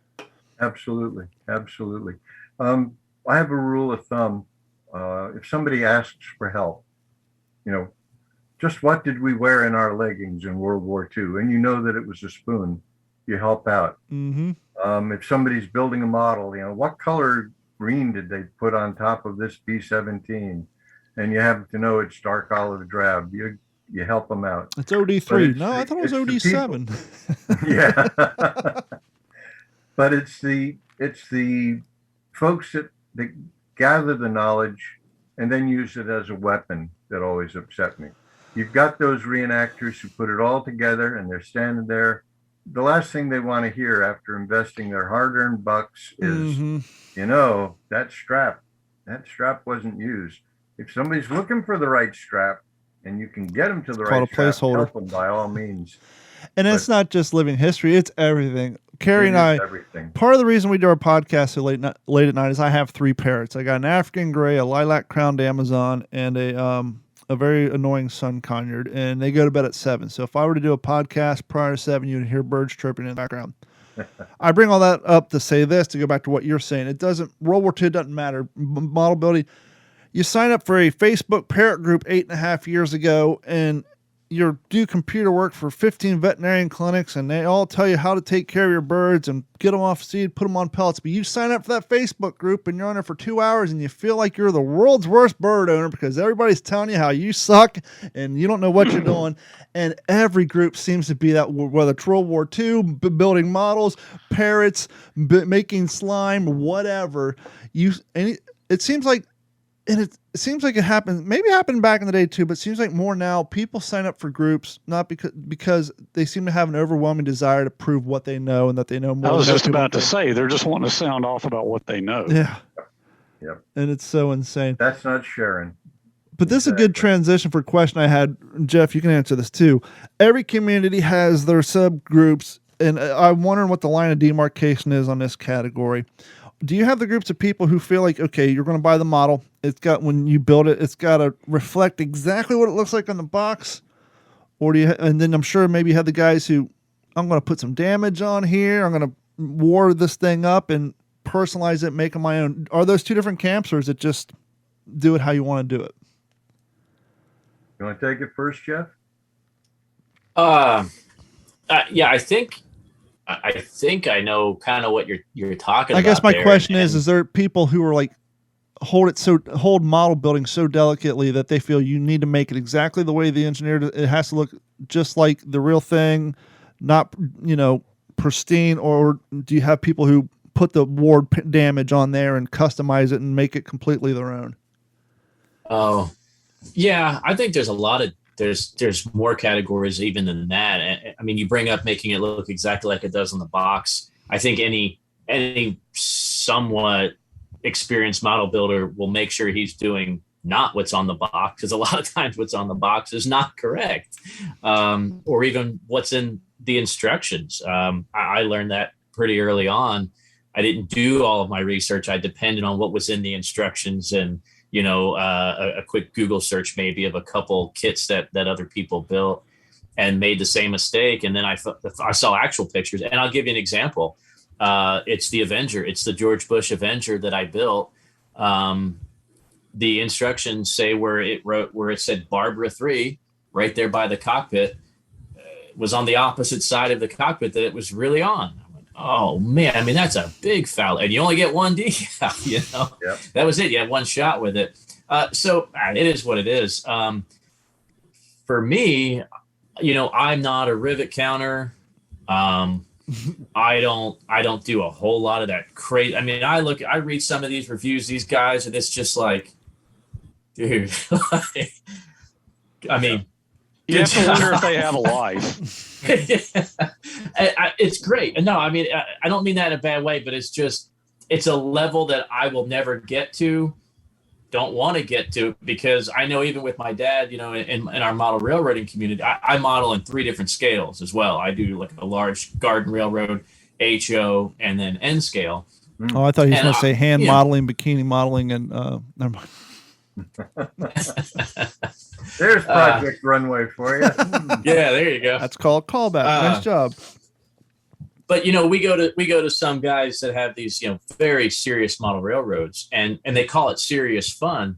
Speaker 4: Absolutely. Absolutely. I have a rule of thumb. If somebody asks for help, just what did we wear in our leggings in World War II? And that it was a spoon, you help out.
Speaker 2: Mm-hmm.
Speaker 4: If somebody's building a model, what color green did they put on top of this B-17? And you happen to know it's dark olive drab. You help them out.
Speaker 2: It's OD3. No, I thought it was OD7.
Speaker 4: Yeah. But it's the folks that gather the knowledge and then use it as a weapon that always upset me. You've got those reenactors who put it all together and they're standing there. The last thing they want to hear after investing their hard-earned bucks is, that strap wasn't used. If somebody's looking for the right strap and you can get them to the right strap, help them by all means.
Speaker 2: And it's not just living history, it's everything. Carrie and I,
Speaker 4: everything.
Speaker 2: Part of the reason we do our podcast so late at night is I have 3 parrots. I got an African gray, a lilac crowned Amazon, and a very annoying sun conure, and they go to bed at 7. So if I were to do a podcast prior to 7, you'd hear birds chirping in the background. I bring all that up to say this, to go back to what you're saying. World War II doesn't matter. Model building, you sign up for a Facebook parrot group 8.5 years ago, and you do computer work for 15 veterinarian clinics, and they all tell you how to take care of your birds and get them off seed, put them on pellets. But you sign up for that Facebook group and you're on there for 2 hours and you feel like you're the world's worst bird owner because everybody's telling you how you suck and you don't know what you're doing. And every group seems to be that, whether it's World War II, building models, parrots, making slime, whatever. It seems like, and it seems like it happened, maybe it happened back in the day too, but it seems like more now people sign up for groups, not because they seem to have an overwhelming desire to prove what they know and that they know more.
Speaker 5: I was just about to say, they're just wanting to sound off about what they know.
Speaker 2: Yeah.
Speaker 4: Yep.
Speaker 2: And it's so insane.
Speaker 4: That's not sharing.
Speaker 2: But this is a good transition for a question I had. Jeff, you can answer this too. Every community has their subgroups, and I'm wondering what the line of demarcation is on this category. Do you have the groups of people who feel like, okay, you're going to buy the model. When you build it, it's got to reflect exactly what it looks like on the box? Or and then I'm sure maybe you have the guys who, I'm going to put some damage on here. I'm going to war this thing up and personalize it, make it my own. Are those 2 different camps, or is it just do it how you want to do it?
Speaker 4: You want to take it first, Jeff?
Speaker 3: Yeah, I think I know kind of what you're talking about.
Speaker 2: I guess my question is there people who are like hold model building so delicately that they feel you need to make it exactly the way the engineer, it has to look just like the real thing, not pristine? Or do you have people who put the ward damage on there and customize it and make it completely their own?
Speaker 3: Oh, yeah, I think there's a lot of there's more categories even than that. I mean, you bring up making it look exactly like it does on the box. I think any somewhat experienced model builder will make sure he's doing not what's on the box, because a lot of times what's on the box is not correct, or even what's in the instructions. I learned that pretty early on. I didn't do all of my research. I depended on what was in the instructions and a quick Google search maybe of a couple kits that other people built, and made the same mistake. And then I saw actual pictures, and I'll give you an example. It's the Avenger. It's the George Bush Avenger that I built. The instructions say where it said Barbara 3 right there by the cockpit, was on the opposite side of the cockpit that it was really on. I went, Oh man, I mean that's a big foul, and you only get one decal.
Speaker 4: Yep.
Speaker 3: That was it. You had one shot with it. So it is what it is. For me, I'm not a rivet counter. Um, I don't do a whole lot of that crazy. I mean, I read some of these reviews, these guys, and it's just like, dude. I mean,
Speaker 5: You have to wonder if they have a life.
Speaker 3: It's great. And no, I mean, I don't mean that in a bad way, but it's a level that I will never get to, don't want to get to, because I know even with my dad, in our model railroading community, I model in 3 different scales as well. I do like a large garden railroad, HO, and then N scale.
Speaker 2: Oh, I thought he was
Speaker 3: And
Speaker 2: going to say hand
Speaker 3: yeah.
Speaker 2: modeling, bikini modeling, and never mind.
Speaker 4: There's Project Runway for you.
Speaker 3: Yeah, there you go.
Speaker 2: That's called callback. Nice job.
Speaker 3: But we go to some guys that have these very serious model railroads, and they call it serious fun,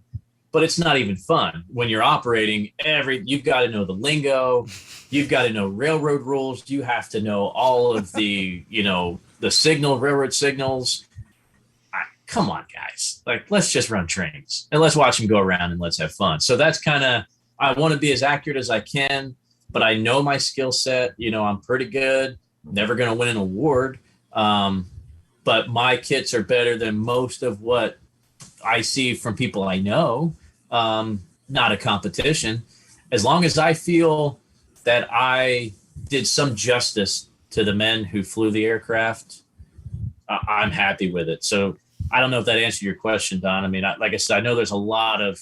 Speaker 3: but it's not even fun when you're operating. You've got to know the lingo, you've got to know railroad rules, you have to know all of the the railroad signals. Come on, guys, like let's just run trains and let's watch them go around and let's have fun. So that's kind of, I want to be as accurate as I can, but I know my skill set. I'm pretty good. Never going to win an award. But my kits are better than most of what I see from people I know. Not a competition. As long as I feel that I did some justice to the men who flew the aircraft, I'm happy with it. So I don't know if that answered your question, Don. I mean, like I said, I know there's a lot of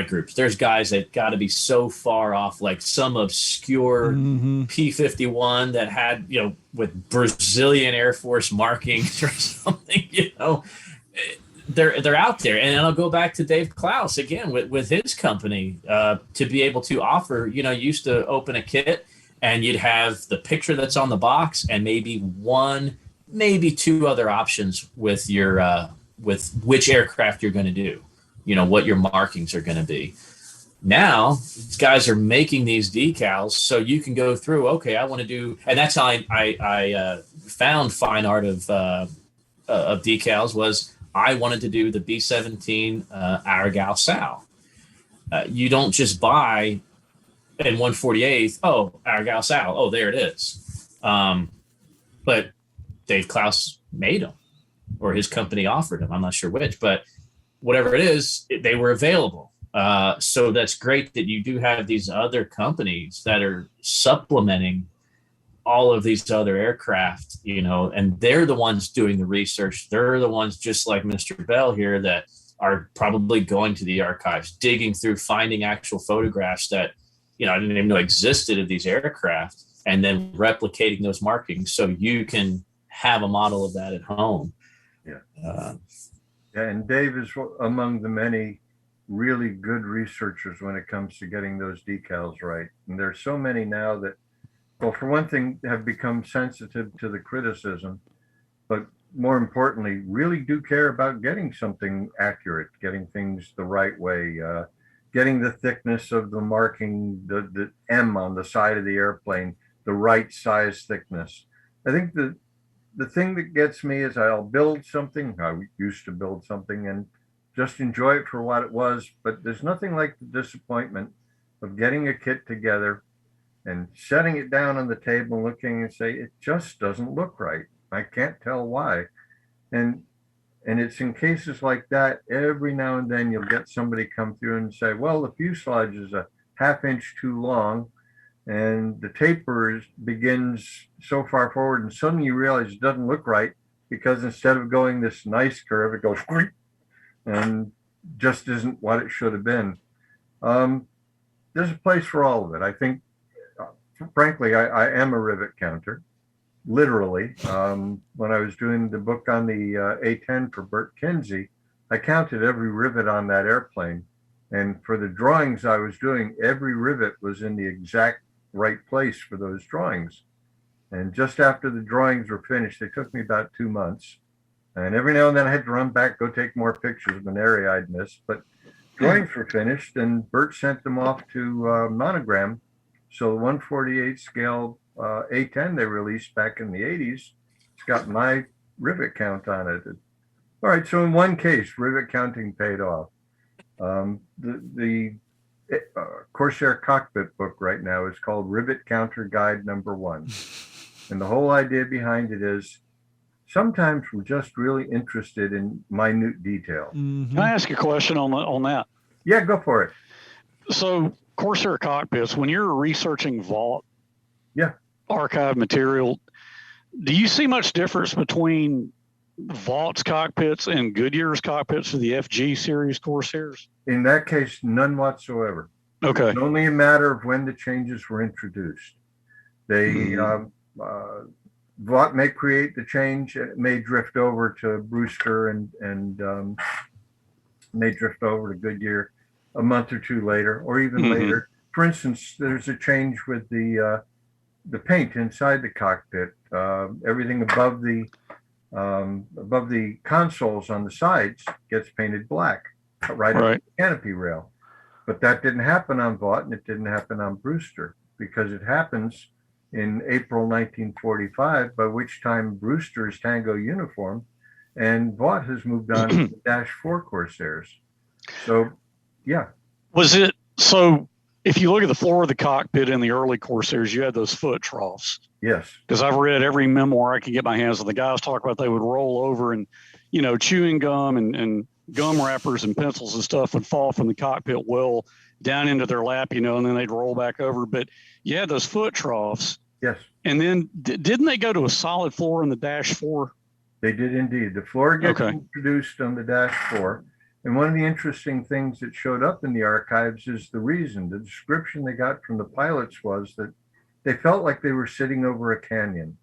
Speaker 3: groups. There's guys that got to be so far off, like some obscure P-51 that had, with Brazilian Air Force markings or something, they're out there. And I'll go back to Dave Klaus again with his company, to be able to offer, you used to open a kit and you'd have the picture that's on the box and maybe 2 other options with your, with which aircraft you're going to do. What your markings are going to be. Now, these guys are making these decals so you can go through, okay, I want to do, and that's how I found fine art of decals, was I wanted to do the B-17 Aragao Sal. You don't just buy in 148th, Aragao Sal, there it is. But Dave Klaus made them, or his company offered them. I'm not sure which, but whatever it is, they were available. So that's great that you do have these other companies that are supplementing all of these other aircraft, and they're the ones doing the research. They're the ones, just like Mr. Bell here, that are probably going to the archives, digging through, finding actual photographs that, I didn't even know existed of these aircraft, and then replicating those markings so you can have a model of that at home.
Speaker 4: Yeah. And Dave is among the many really good researchers when it comes to getting those decals right. And there's so many now that, well, for one thing, have become sensitive to the criticism, but more importantly, really do care about getting something accurate, getting things the right way, getting the thickness of the marking, the M on the side of the airplane, the right size thickness. I think the thing that gets me is I'll build something. I used to build something and just enjoy it for what it was. But there's nothing like the disappointment of getting a kit together and setting it down on the table and looking and say, it just doesn't look right. I can't tell why. And it's in cases like that, every now and then you'll get somebody come through and say, well, the fuselage is a ½ inch too long, and the taper begins so far forward, and suddenly you realize it doesn't look right, because instead of going this nice curve, it goes and just isn't what it should have been. There's a place for all of it. I think, frankly, I am a rivet counter, literally. When I was doing the book on the A-10 for Bert Kinsey, I counted every rivet on that airplane. And for the drawings I was doing, every rivet was in the exact right place for those drawings. And just after the drawings were finished, they took me about 2 months. And every now and then I had to run back, go take more pictures of an area I'd missed. But drawings were finished, and Bert sent them off to Monogram. So the 148 scale A-10 they released back in the 80s It's got my rivet count on it. All right, so in one case, rivet counting paid off. The Corsair cockpit book right now is called Rivet Counter Guide #1. And the whole idea behind it is sometimes we're just really interested in minute detail.
Speaker 5: Can I ask a question on that?
Speaker 4: Yeah, go for it.
Speaker 5: So Corsair cockpits, when you're researching Vault
Speaker 4: Yeah.
Speaker 5: archive material, do you see much difference between Vault's cockpits and Goodyear's cockpits for the FG series Corsairs?
Speaker 4: In that case, none whatsoever.
Speaker 5: Okay.
Speaker 4: It's only a matter of when the changes were introduced. They Vought may create the change. It may drift over to Brewster and may drift over to Goodyear a month or two later, or even later. For instance, there's a change with the paint inside the cockpit. Everything above the consoles on the sides gets painted black, right on the canopy rail. But that didn't happen on Vought, and it didn't happen on Brewster, because it happens in April 1945, by which time Brewster's Tango uniform and Vought has moved on to the Dash 4 Corsairs. So, yeah.
Speaker 5: Was it, so if you look at the floor of the cockpit in the early Corsairs, you had those foot troughs.
Speaker 4: Yes.
Speaker 5: Because I've read every memoir I could get my hands on. The guys talk about they would roll over and, chewing gum and gum wrappers and pencils and stuff would fall from the cockpit well down into their lap, and then they'd roll back over. But you had those foot troughs.
Speaker 4: Yes.
Speaker 5: And then didn't they go to a solid floor in the Dash 4?
Speaker 4: They did indeed. The floor gets introduced on the Dash 4. And one of the interesting things that showed up in the archives is the reason. The description they got from the pilots was that they felt like they were sitting over a canyon.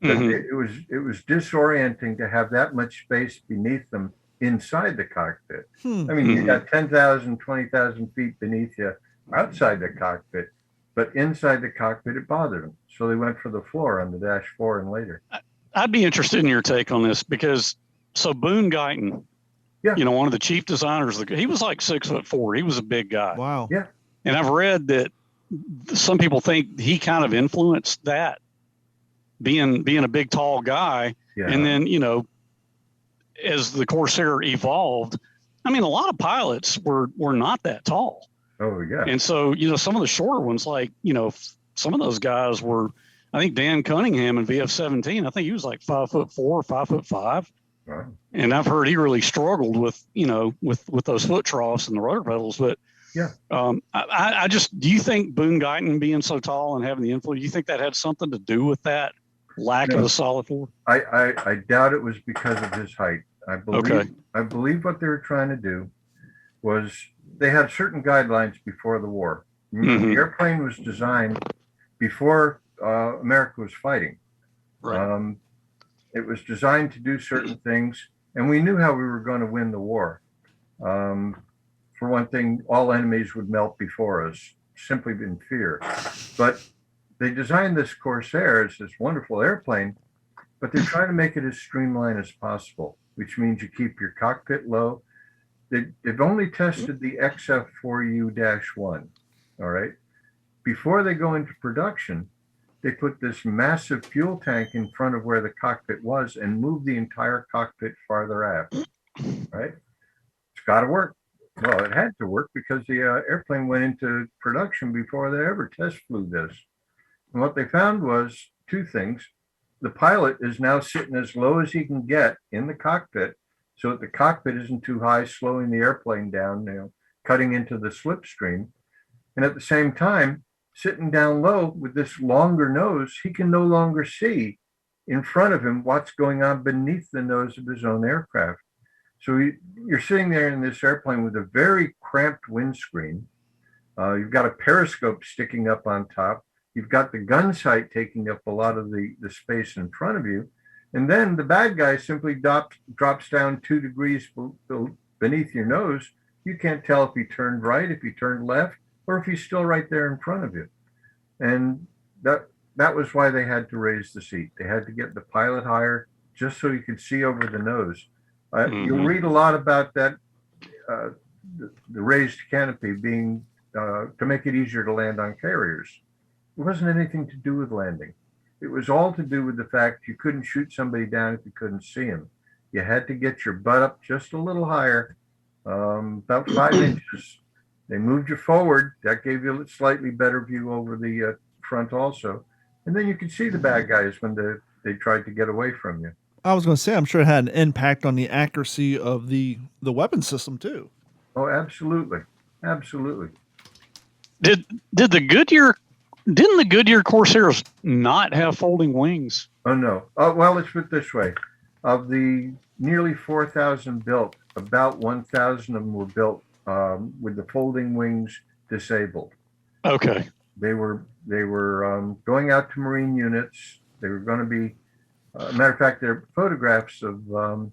Speaker 4: It was disorienting to have that much space beneath them inside the cockpit. I mean, you got 10,000, 20,000 feet beneath you outside the cockpit, but inside the cockpit, it bothered them. So they went for the floor on the Dash 4 and later.
Speaker 5: I'd be interested in your take on this, because Boone Guyton, one of the chief designers, he was like 6'4". He was a big guy.
Speaker 2: Wow.
Speaker 4: Yeah.
Speaker 5: And I've read that some people think he kind of influenced that, being a big, tall guy. Yeah. And then, as the Corsair evolved, I mean, a lot of pilots were not that tall.
Speaker 4: Oh, yeah.
Speaker 5: And so, some of the shorter ones, like, some of those guys were, I think Dan Cunningham in VF-17, I think he was like 5'4", 5'5".
Speaker 4: Wow.
Speaker 5: And I've heard he really struggled with those foot troughs and the rotor pedals. But
Speaker 4: yeah,
Speaker 5: I just, do you think Boone Guyton being so tall and having the influence, do you think that had something to do with that lack of a solid floor?
Speaker 4: I doubt it was because of his height. I believe what they were trying to do was they had certain guidelines before the war. The airplane was designed before America was fighting.
Speaker 5: Right.
Speaker 4: It was designed to do certain things, and we knew how we were going to win the war. For one thing, all enemies would melt before us, simply in fear. But they designed this Corsair as this wonderful airplane, but they're trying to make it as streamlined as possible, which means you keep your cockpit low. They've only tested the XF4U-1, all right? Before they go into production, they put this massive fuel tank in front of where the cockpit was and moved the entire cockpit farther aft, right? It's got to work. Well, it had to work because the airplane went into production before they ever test flew this. And what they found was two things. The pilot is now sitting as low as he can get in the cockpit so that the cockpit isn't too high, slowing the airplane down, cutting into the slipstream. And at the same time, sitting down low with this longer nose, he can no longer see in front of him what's going on beneath the nose of his own aircraft. So you're sitting there in this airplane with a very cramped windscreen. You've got a periscope sticking up on top. You've got the gun sight taking up a lot of the space in front of you. And then the bad guy simply drops down 2 degrees beneath your nose. You can't tell if he turned right, if he turned left, or if he's still right there in front of you. And that was why they had to raise the seat. They had to get the pilot higher just so you could see over the nose. You'll read a lot about that, the raised canopy being to make it easier to land on carriers. It wasn't anything to do with landing. it was all to do with the fact you couldn't shoot somebody down if you couldn't see him. You had to get your butt up just a little higher, about 5 inches. They moved you forward. That gave you a slightly better view over the front also. And then you could see the bad guys when they tried to get away from you.
Speaker 2: I was going to say, I'm sure it had an impact on the accuracy of the weapon system too.
Speaker 4: Oh, absolutely. Absolutely.
Speaker 5: Didn't the Goodyear Corsairs not have folding wings?
Speaker 4: Oh, no. Well, let's put it this way. Of the nearly 4,000 built, about 1,000 of them were built with the folding wings disabled.
Speaker 5: Okay.
Speaker 4: They were going out to Marine units. They were going to be, matter of fact, there are photographs of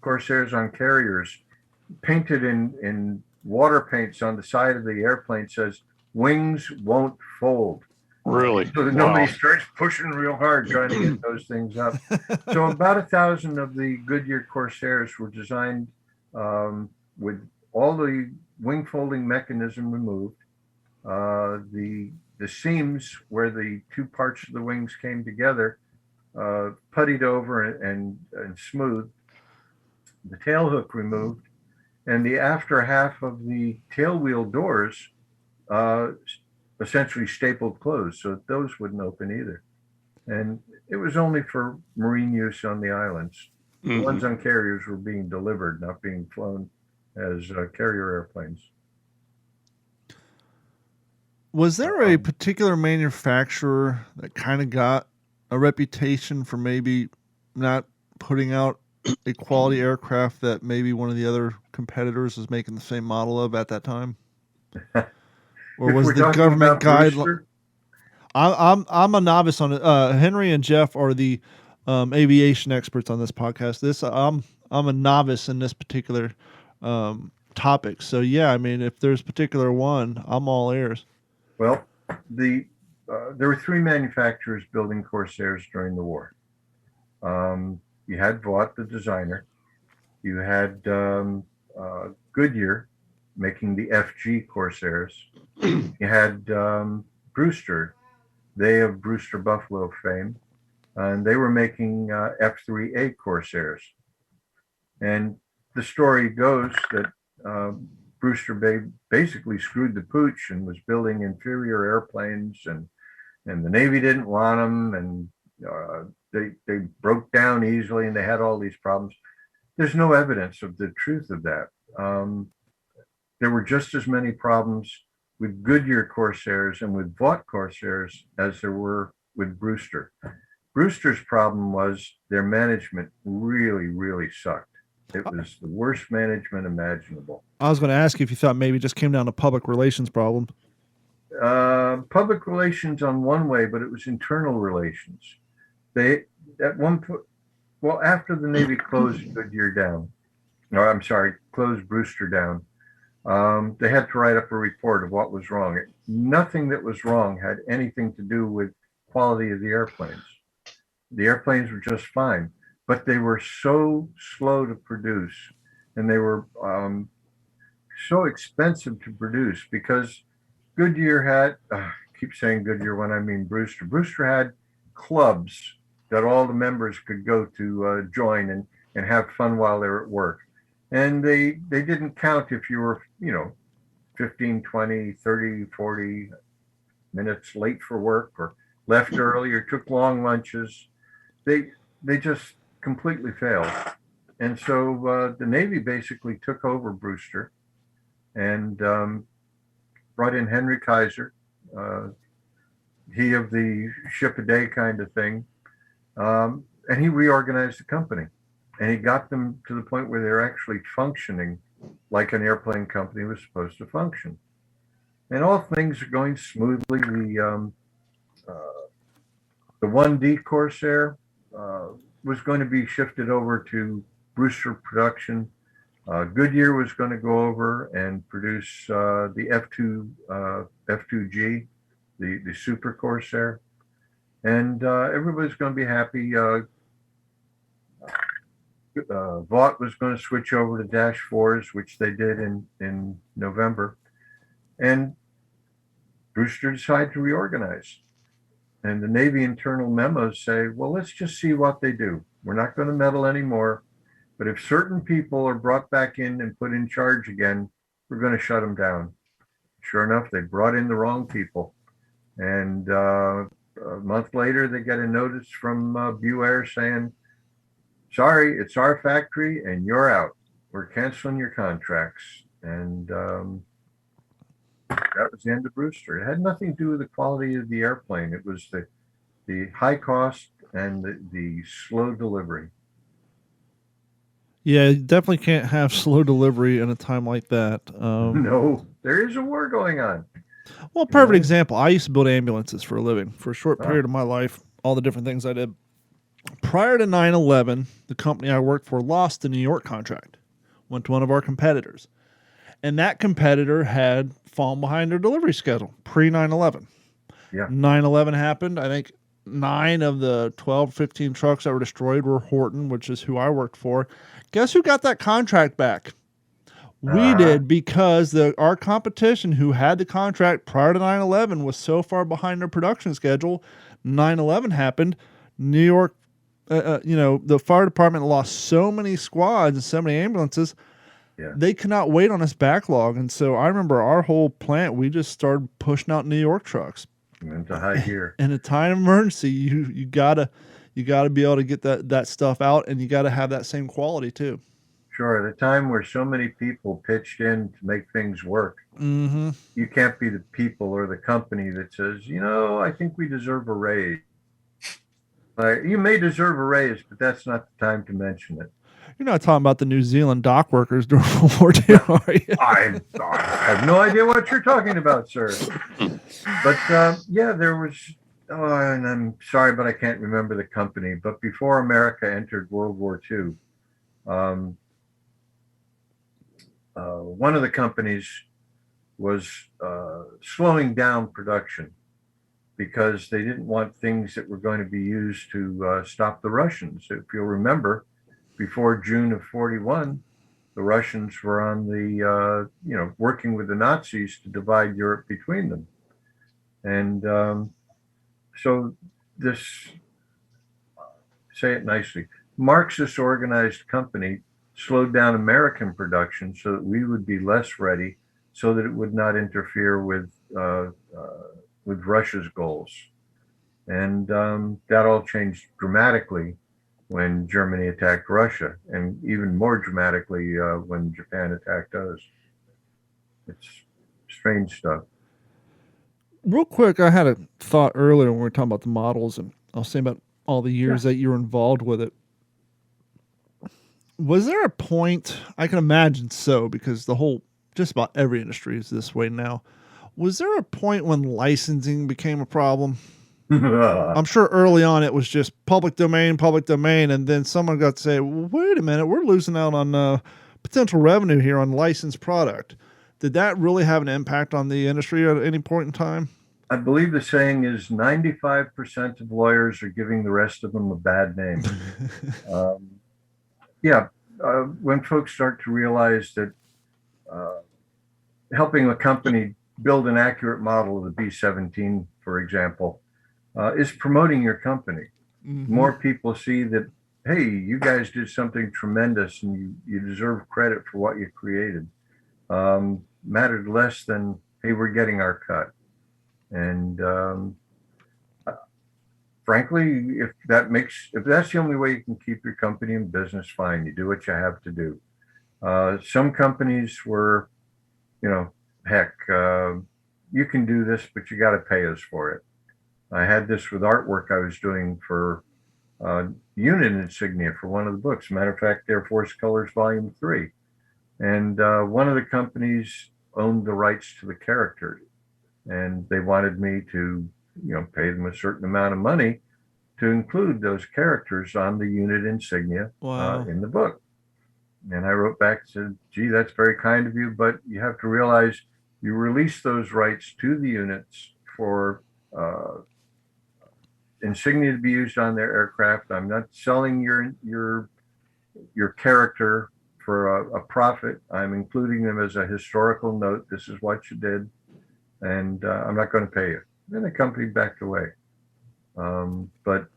Speaker 4: Corsairs on carriers painted in water paints on the side of the airplane says, "Wings won't fold."
Speaker 5: Really?
Speaker 4: So that nobody starts pushing real hard trying to get those things up. So about 1,000 of the Goodyear Corsairs were designed with all the wing folding mechanism removed. The seams where the two parts of the wings came together, puttied over and smoothed. The tail hook removed, and the after half of the tail wheel doors essentially stapled closed so that those wouldn't open either. And it was only for Marine use on the islands. The ones on carriers were being delivered, not being flown as carrier airplanes.
Speaker 2: Was there a particular manufacturer that kind of got a reputation for maybe not putting out a quality aircraft that maybe one of the other competitors was making the same model of at that time? Or was the government guideline? I'm a novice on it. Henry and Jeff are the aviation experts on this podcast. I'm a novice in this particular topic. So yeah, I mean, if there's a particular one, I'm all ears.
Speaker 4: Well, there were three manufacturers building Corsairs during the war. You had Vought, the designer. You had Goodyear making the FG Corsairs. You had Brewster, they of Brewster Buffalo fame, and they were making F3A Corsairs. And the story goes that Brewster basically screwed the pooch and was building inferior airplanes, and the Navy didn't want them, and they broke down easily, and they had all these problems. There's no evidence of the truth of that. There were just as many problems with Goodyear Corsairs and with Vought Corsairs as there were with Brewster. Brewster's problem was their management really, really sucked. It was the worst management imaginable.
Speaker 2: I was going to ask you if you thought maybe it just came down to public relations problem.
Speaker 4: Public relations on one way, but it was internal relations. They, at one point, well, after the Navy closed Goodyear down, closed Brewster down, they had to write up a report of what was wrong. Nothing that was wrong had anything to do with quality of the airplanes. The airplanes were just fine, but they were so slow to produce, and they were so expensive to produce because Goodyear had, I keep saying Goodyear when I mean Brewster. Brewster had clubs that all the members could go to join and have fun while they were at work. And they didn't count if you were, 15, 20, 30, 40 minutes late for work or left early or took long lunches. They just completely failed. And so the Navy basically took over Brewster and brought in Henry Kaiser, he of the ship a day kind of thing. And he reorganized the company. And he got them to the point where they're actually functioning like an airplane company was supposed to function. And all things are going smoothly. The 1D Corsair was going to be shifted over to Brewster production. Goodyear was going to go over and produce the F2G, the Super Corsair. And everybody's going to be happy. Vought was going to switch over to Dash 4s, which they did in November. And Brewster decided to reorganize. And the Navy internal memos say, well, let's just see what they do. We're not going to meddle anymore. But if certain people are brought back in and put in charge again, we're going to shut them down. Sure enough, they brought in the wrong people. And a month later, they get a notice from BuAer saying, sorry, it's our factory and you're out. We're canceling your contracts. And that was the end of Brewster. It had nothing to do with the quality of the airplane. It was the high cost and the slow delivery.
Speaker 2: Yeah, you definitely can't have slow delivery in a time like that.
Speaker 4: No, there is a war going on.
Speaker 2: Well, perfect example. I used to build ambulances for a living for a short period of my life, all the different things I did. Prior to 9/11, the company I worked for lost the New York contract, went to one of our competitors. And that competitor had fallen behind their delivery schedule pre-9/11.
Speaker 4: Yeah.
Speaker 2: 9/11 happened. I think 9 of the 12, 15 trucks that were destroyed were Horton, which is who I worked for. Guess who got that contract back? We did, because our competition, who had the contract prior to 9/11, was so far behind their production schedule. 9/11 happened. New York, the fire department lost so many squads and so many ambulances.
Speaker 4: Yeah.
Speaker 2: They could not wait on this backlog. And so I remember our whole plant, we just started pushing out New York trucks.
Speaker 4: Into high gear.
Speaker 2: In a time of emergency, you gotta be able to get that stuff out, and you gotta have that same quality too.
Speaker 4: Sure. At a time where so many people pitched in to make things work, you can't be the people or the company that says, I think we deserve a raise. You may deserve a raise, but that's not the time to mention it.
Speaker 2: You're not talking about the New Zealand dock workers during World War II, are you?
Speaker 4: I have no idea what you're talking about, sir. But there was, and I'm sorry, but I can't remember the company. But before America entered World War II, one of the companies was slowing down production because they didn't want things that were going to be used to stop the Russians. If you'll remember, before June of 41, the Russians were on the, working with the Nazis to divide Europe between them. And so this, say it nicely, Marxist organized company slowed down American production so that we would be less ready, so that it would not interfere with Russia's goals. And that all changed dramatically when Germany attacked Russia, and even more dramatically when Japan attacked us. It's strange stuff.
Speaker 2: Real quick, I had a thought earlier when we were talking about the models, and I'll say about all the years that you were involved with it. Was there a point, I can imagine so, because just about every industry is this way now. Was there a point when licensing became a problem? I'm sure early on it was just public domain, and then someone got to say, well, wait a minute, we're losing out on potential revenue here on licensed product. Did that really have an impact on the industry at any point in time?
Speaker 4: I believe the saying is 95% of lawyers are giving the rest of them a bad name. When folks start to realize that helping a company build an accurate model of the B-17, for example, is promoting your company. More people see that, hey, you guys did something tremendous and you deserve credit for what you created. Mattered less than, hey, we're getting our cut. And frankly, if that's the only way you can keep your company in business, fine, you do what you have to do. Some companies were, heck, you can do this, but you got to pay us for it. I had this with artwork I was doing for unit insignia for one of the books. Matter of fact, Air Force Colors Volume 3. And one of the companies owned the rights to the character, and they wanted me to, pay them a certain amount of money to include those characters on the unit insignia in the book. And I wrote back and said, gee, that's very kind of you, but you have to realize you release those rights to the units for insignia to be used on their aircraft. I'm not selling your character for a profit. I'm including them as a historical note. This is what you did, and I'm not going to pay you. Then the company backed away. But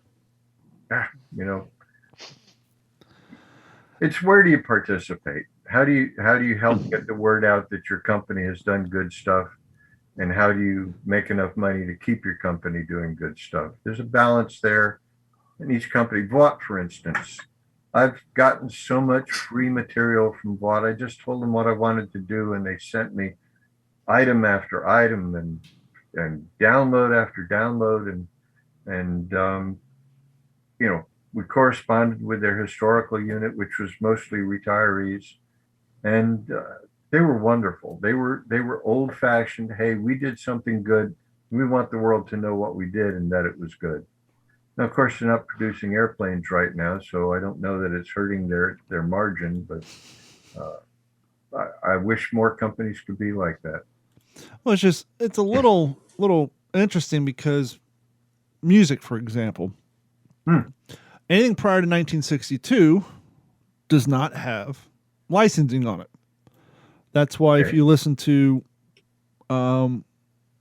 Speaker 4: it's where do you participate? How do you help get the word out that your company has done good stuff? And how do you make enough money to keep your company doing good stuff? There's a balance there in each company. Vought, for instance, I've gotten so much free material from Vought. I just told them what I wanted to do, and they sent me item after item and download after download, and we corresponded with their historical unit, which was mostly retirees, and they were wonderful. They were old fashioned. Hey, we did something good. We want the world to know what we did and that it was good. Now, of course, they're not producing airplanes right now, so I don't know that it's hurting their margin. But I wish more companies could be like that.
Speaker 2: Well, it's a little interesting because music, for example, anything prior to 1962 does not have licensing on it. That's why if you listen to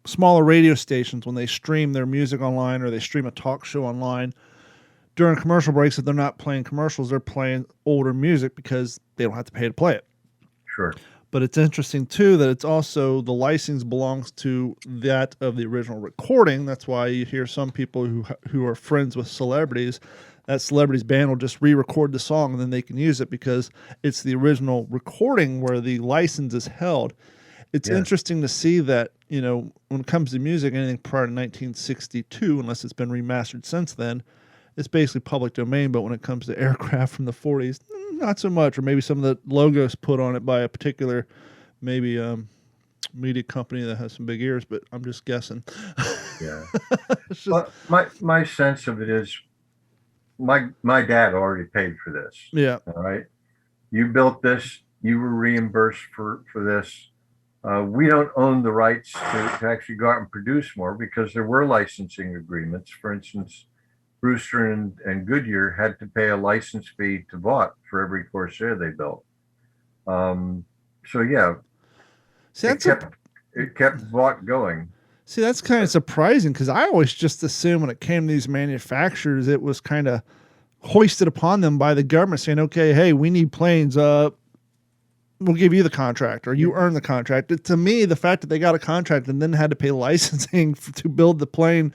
Speaker 2: smaller radio stations, when they stream their music online or they stream a talk show online, during commercial breaks, if they're not playing commercials, they're playing older music because they don't have to pay to play it.
Speaker 4: Sure.
Speaker 2: But it's interesting, too, that it's also the license belongs to that of the original recording. That's why you hear some people who are friends with celebrities, that celebrity's band will just re-record the song and then they can use it because it's the original recording where the license is held. It's interesting to see that, when it comes to music, anything prior to 1962, unless it's been remastered since then, it's basically public domain. But when it comes to aircraft from the 40s, not so much. Or maybe some of the logos put on it by a particular, maybe media company that has some big ears, but I'm just guessing.
Speaker 4: Yeah. But my sense of it is my dad already paid for this.
Speaker 2: Yeah.
Speaker 4: All right. You built this. You were reimbursed for this. We don't own the rights to actually go out and produce more because there were licensing agreements. For instance, Brewster and Goodyear had to pay a license fee to Vought for every Corsair they built. So yeah,
Speaker 2: See,
Speaker 4: it kept Vought going.
Speaker 2: See, that's kind of surprising because I always just assumed when it came to these manufacturers, it was kind of hoisted upon them by the government saying, okay, hey, we need planes. We'll give you the contract or you earn the contract. To me, the fact that they got a contract and then had to pay licensing to build the plane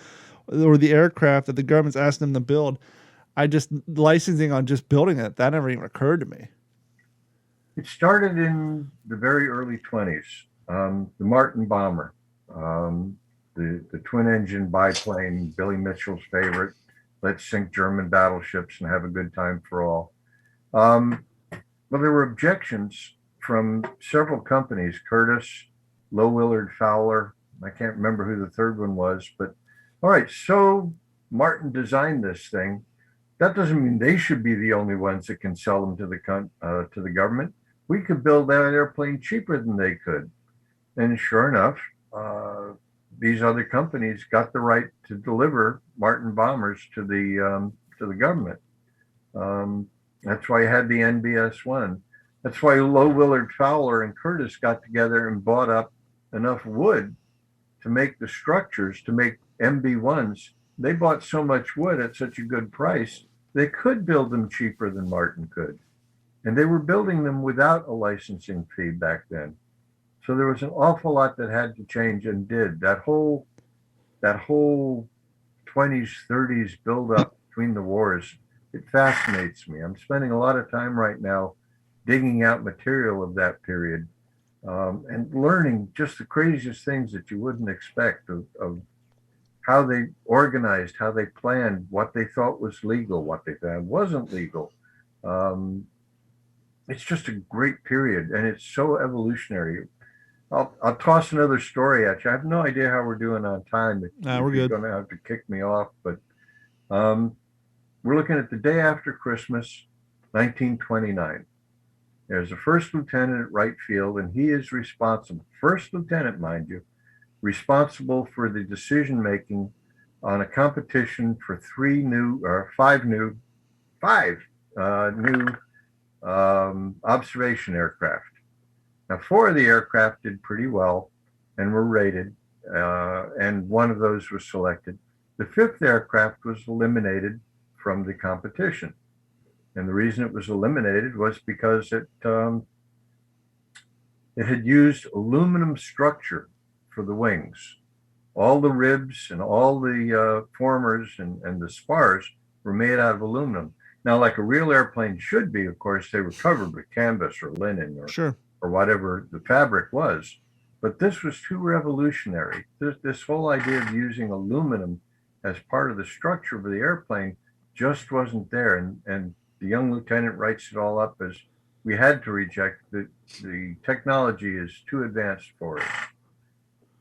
Speaker 2: or the aircraft that the government's asking them to build, licensing on just building it, that never even occurred to me.
Speaker 4: It started in the very early 20s. The Martin bomber, the twin engine biplane, Billy Mitchell's favorite. Let's sink German battleships and have a good time for all. Well, there were objections from several companies, Curtiss, Low Willard Fowler. I can't remember who the third one was, but all right. So Martin designed this thing. That doesn't mean they should be the only ones that can sell them to the government. We could build that airplane cheaper than they could. And sure enough, these other companies got the right to deliver Martin bombers to the government. That's why you had the NBS-1. That's why Low Willard Fowler and Curtiss got together and bought up enough wood to make the structures, to make MB-1s. They bought so much wood at such a good price, they could build them cheaper than Martin could. And they were building them without a licensing fee back then. So there was an awful lot that had to change and did. That whole 20s, 30s build up between the wars, it fascinates me. I'm spending a lot of time right now digging out material of that period and learning just the craziest things that you wouldn't expect of how they organized, how they planned, what they thought was legal, what they found wasn't legal. It's just a great period, and it's so evolutionary. I'll toss another story at you. I have no idea how we're doing on time.
Speaker 2: We're good.
Speaker 4: You're going to have to kick me off, but we're looking at the day after Christmas, 1929. There's a first lieutenant at Wright Field, and he is responsible, first lieutenant, mind you, responsible for the decision making on a competition for five new observation aircraft. Now, 4 of the aircraft did pretty well and were rated, and one of those was selected. The fifth aircraft was eliminated from the competition. And the reason it was eliminated was because it had used aluminum structure for the wings. All the ribs and all the formers and the spars were made out of aluminum. Now, like a real airplane should be, of course, they were covered with canvas or linen or whatever the fabric was. But this was too revolutionary. This whole idea of using aluminum as part of the structure of the airplane just wasn't there. And the young lieutenant writes it all up as we had to reject the technology is too advanced for it.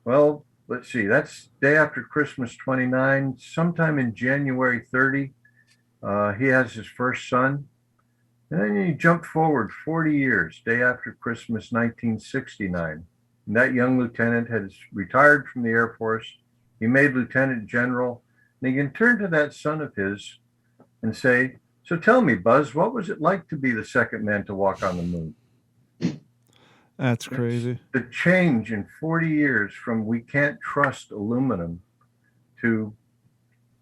Speaker 4: Well, let's see, that's day after Christmas 29. Sometime in January 30, he has his first son. And then you jump forward 40 years, day after Christmas 1969. And that young lieutenant has retired from the Air Force. He made lieutenant general. And he can turn to that son of his and say, so tell me, Buzz, what was it like to be the second man to walk on the moon?
Speaker 2: That's crazy.
Speaker 4: The change in 40 years from we can't trust aluminum to,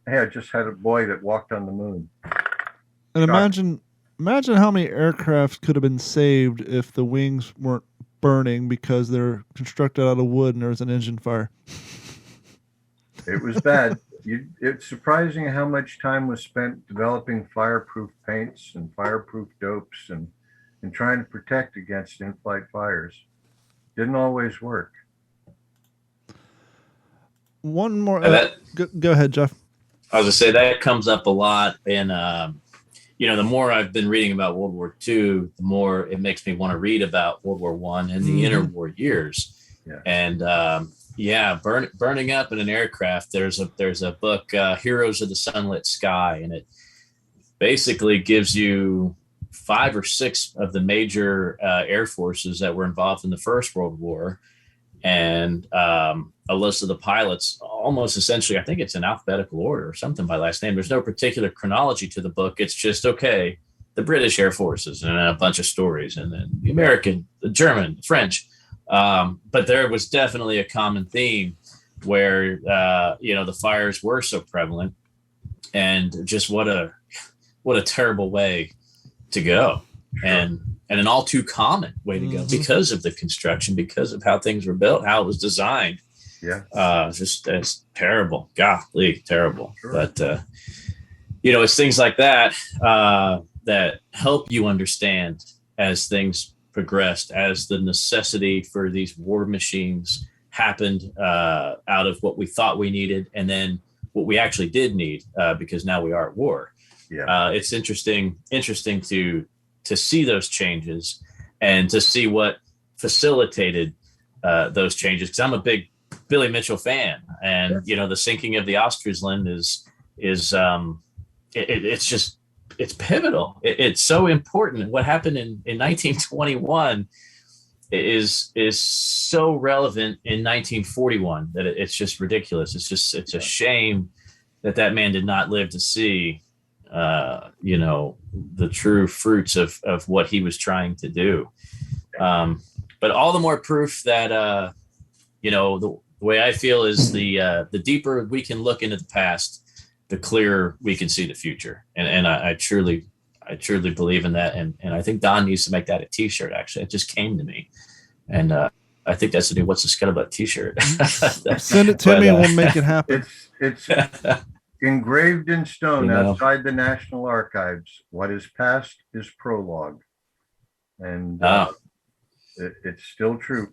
Speaker 4: hey, I just had a boy that walked on the moon.
Speaker 2: And imagine how many aircraft could have been saved if the wings weren't burning because they're constructed out of wood and there was an engine fire.
Speaker 4: It was bad. It's surprising how much time was spent developing fireproof paints and fireproof dopes and trying to protect against in-flight fires. Didn't always work.
Speaker 2: One more. Go ahead, Jeff.
Speaker 3: I was going to say that comes up a lot. And, the more I've been reading about World War II, the more it makes me want to read about World War I and the interwar years.
Speaker 4: Yeah.
Speaker 3: And, burning up in an aircraft. There's a book, Heroes of the Sunlit Sky, and it basically gives you 5 or 6 of the major air forces that were involved in the First World War, and a list of the pilots, almost essentially, I think it's in alphabetical order or something by last name. There's no particular chronology to the book. It's just, okay, the British Air Forces and a bunch of stories, and then the American, the German, the French. But there was definitely a common theme where, the fires were so prevalent, and just what a terrible way to go. Sure. And an all too common way to go because of the construction, because of how things were built, how it was designed.
Speaker 4: Yeah.
Speaker 3: It's terrible. Golly, terrible.
Speaker 4: Sure.
Speaker 3: But, it's things like that, that help you understand as things progressed, as the necessity for these war machines happened out of what we thought we needed, and then what we actually did need, because now we are at war.
Speaker 4: Yeah.
Speaker 3: It's interesting to see those changes and to see what facilitated those changes. Because I'm a big Billy Mitchell fan, and the sinking of the Ostfriesland is it's pivotal. It's so important. What happened in 1921 is so relevant in 1941 that it's just ridiculous. It's a shame that man did not live to see, the true fruits of what he was trying to do. But all the more proof that, the way I feel is the deeper we can look into the past, the clearer we can see the future. And I truly believe in that. And I think Don needs to make that a t-shirt. Actually, it just came to me. And I think that's the new What's the Scuttlebutt t-shirt.
Speaker 2: Send it to me and we'll make it happen.
Speaker 4: It's engraved in stone outside the National Archives. What is past is prologue. And it's still true.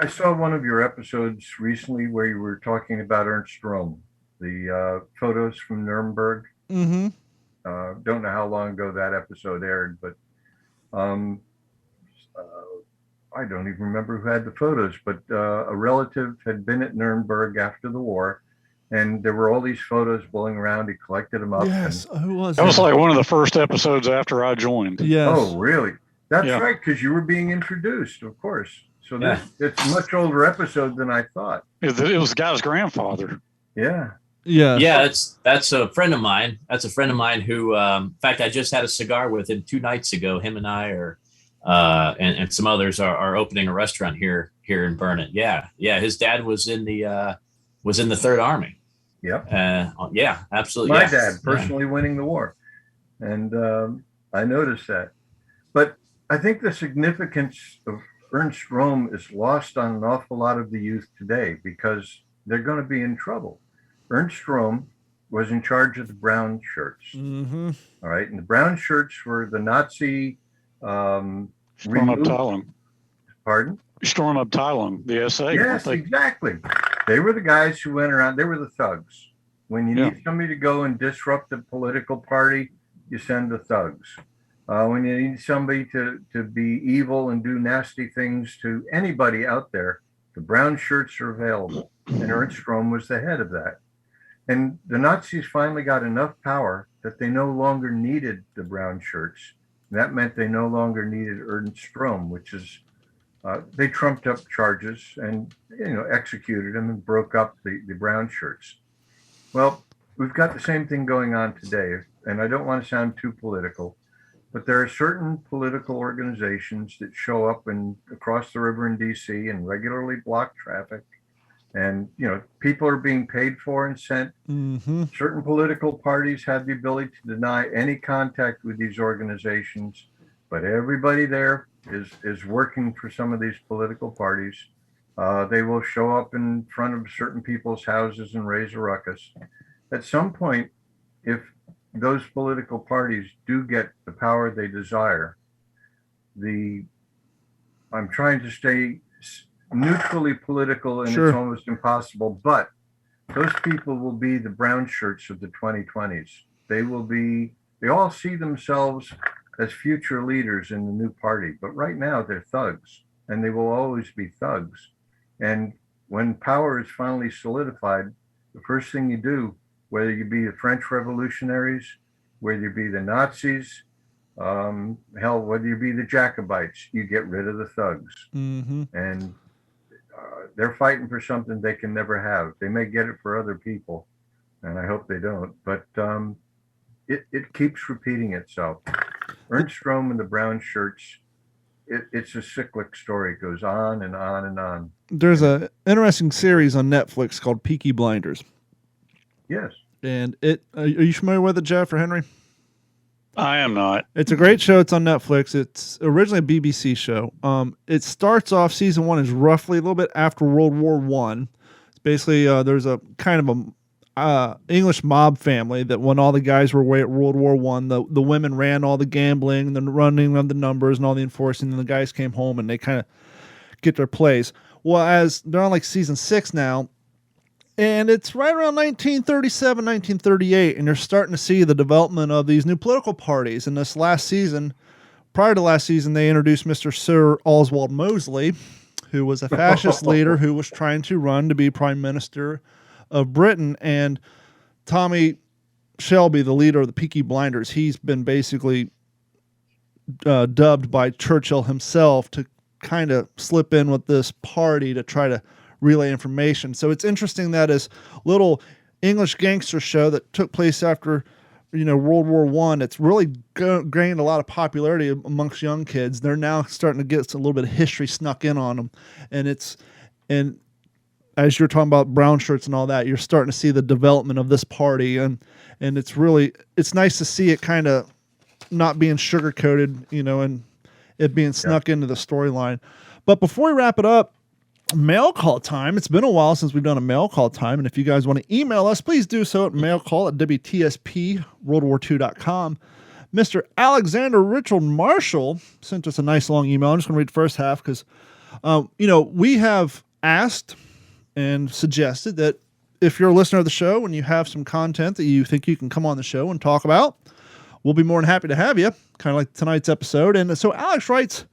Speaker 4: I saw one of your episodes recently where you were talking about Ernst Röhm, the photos from Nuremberg.
Speaker 2: Mm-hmm.
Speaker 4: Don't know how long ago that episode aired, but I don't even remember who had the photos, but a relative had been at Nuremberg after the war, and there were all these photos blowing around. He collected them up.
Speaker 2: Yes, who was
Speaker 5: that? That was like one of the first episodes after I joined.
Speaker 2: Yes.
Speaker 4: Oh, really? That's right, because you were being introduced, of course. So it's a much older episode than I thought.
Speaker 5: It was the guy's grandfather.
Speaker 4: Yeah.
Speaker 2: Yeah.
Speaker 3: Yeah, that's a friend of mine. That's a friend of mine who, in fact, I just had a cigar with him 2 nights ago. Him and I are, and some others are opening a restaurant here in Burnett. Yeah. His dad was in the Third Army.
Speaker 4: Yep.
Speaker 3: Yeah, absolutely.
Speaker 4: My dad personally winning the war. And I noticed that. But I think the significance of Ernst Röhm is lost on an awful lot of the youth today because they're going to be in trouble. Ernst Röhm was in charge of the brown shirts.
Speaker 2: Mm-hmm.
Speaker 4: All right. And the brown shirts were the Nazi.
Speaker 5: Sturmabteilung.
Speaker 4: Pardon?
Speaker 5: Sturmabteilung, the SA.
Speaker 4: Yes, exactly. They were the guys who went around. They were the thugs. When you need somebody to go and disrupt a political party, you send the thugs. When you need somebody to be evil and do nasty things to anybody out there, the brown shirts are available. And Ernst Röhm was the head of that. And the Nazis finally got enough power that they no longer needed the brown shirts. And that meant they no longer needed Ernst Röhm, which is, they trumped up charges and, executed them and broke up the brown shirts. Well, we've got the same thing going on today. And I don't want to sound too political, but there are certain political organizations that show up across the river in DC and regularly block traffic. And, people are being paid for and sent.
Speaker 2: Mm-hmm.
Speaker 4: Certain political parties have the ability to deny any contact with these organizations, but everybody there is working for some of these political parties. They will show up in front of certain people's houses and raise a ruckus. At some point, if those political parties do get the power they desire, I'm trying to stay neutrally political, and It's almost impossible, but those people will be the brown shirts of the 2020s. They all see themselves as future leaders in the new party, but right now they're thugs, and they will always be thugs. And when power is finally solidified, the first thing you do, whether you be the French revolutionaries, whether you be the Nazis, whether you be the Jacobites, you get rid of the thugs.
Speaker 2: Mm-hmm.
Speaker 4: And they're fighting for something they can never have. They may get it for other people, and I hope they don't, but it keeps repeating itself. Ernst Röhm and the brown shirts, it's a cyclic story. It goes on and on and on.
Speaker 2: There's an interesting series on Netflix called Peaky Blinders.
Speaker 4: Yes.
Speaker 2: And are you familiar with it, Jeff or Henry?
Speaker 5: I am not.
Speaker 2: It's a great show. It's on Netflix. It's originally a BBC show. It starts off, season 1 is roughly a little bit after World War I. It's basically, there's a kind of a English mob family that when all the guys were away at World War I, the women ran all the gambling, the running of the numbers and all the enforcing, and the guys came home and they kind of get their place. Well, as they're on like season 6 now, and it's right around 1937, 1938, and you're starting to see the development of these new political parties. In this last season, prior to last season, they introduced Mr. Sir Oswald Mosley, who was a fascist leader who was trying to run to be Prime Minister of Britain. And Tommy Shelby, the leader of the Peaky Blinders, he's been basically dubbed by Churchill himself to kind of slip in with this party to try to relay information. So it's interesting that this little English gangster show that took place after, World War I, it's really gained a lot of popularity amongst young kids. They're now starting to get a little bit of history snuck in on them. And as you're talking about brown shirts and all that, you're starting to see the development of this party. And it's nice to see it kind of not being sugar-coated, and it being snuck into the storyline. But before we wrap it up, mail call time. It's been a while since we've done a mail call time, and if you guys want to email us, please do so at mailcall@WTSP-worldwar2.com. Mr. Alexander Richard Marshall sent us a nice long email. I'm just going to read the first half because, we have asked and suggested that if you're a listener of the show and you have some content that you think you can come on the show and talk about, we'll be more than happy to have you, kind of like tonight's episode. And so Alex writes,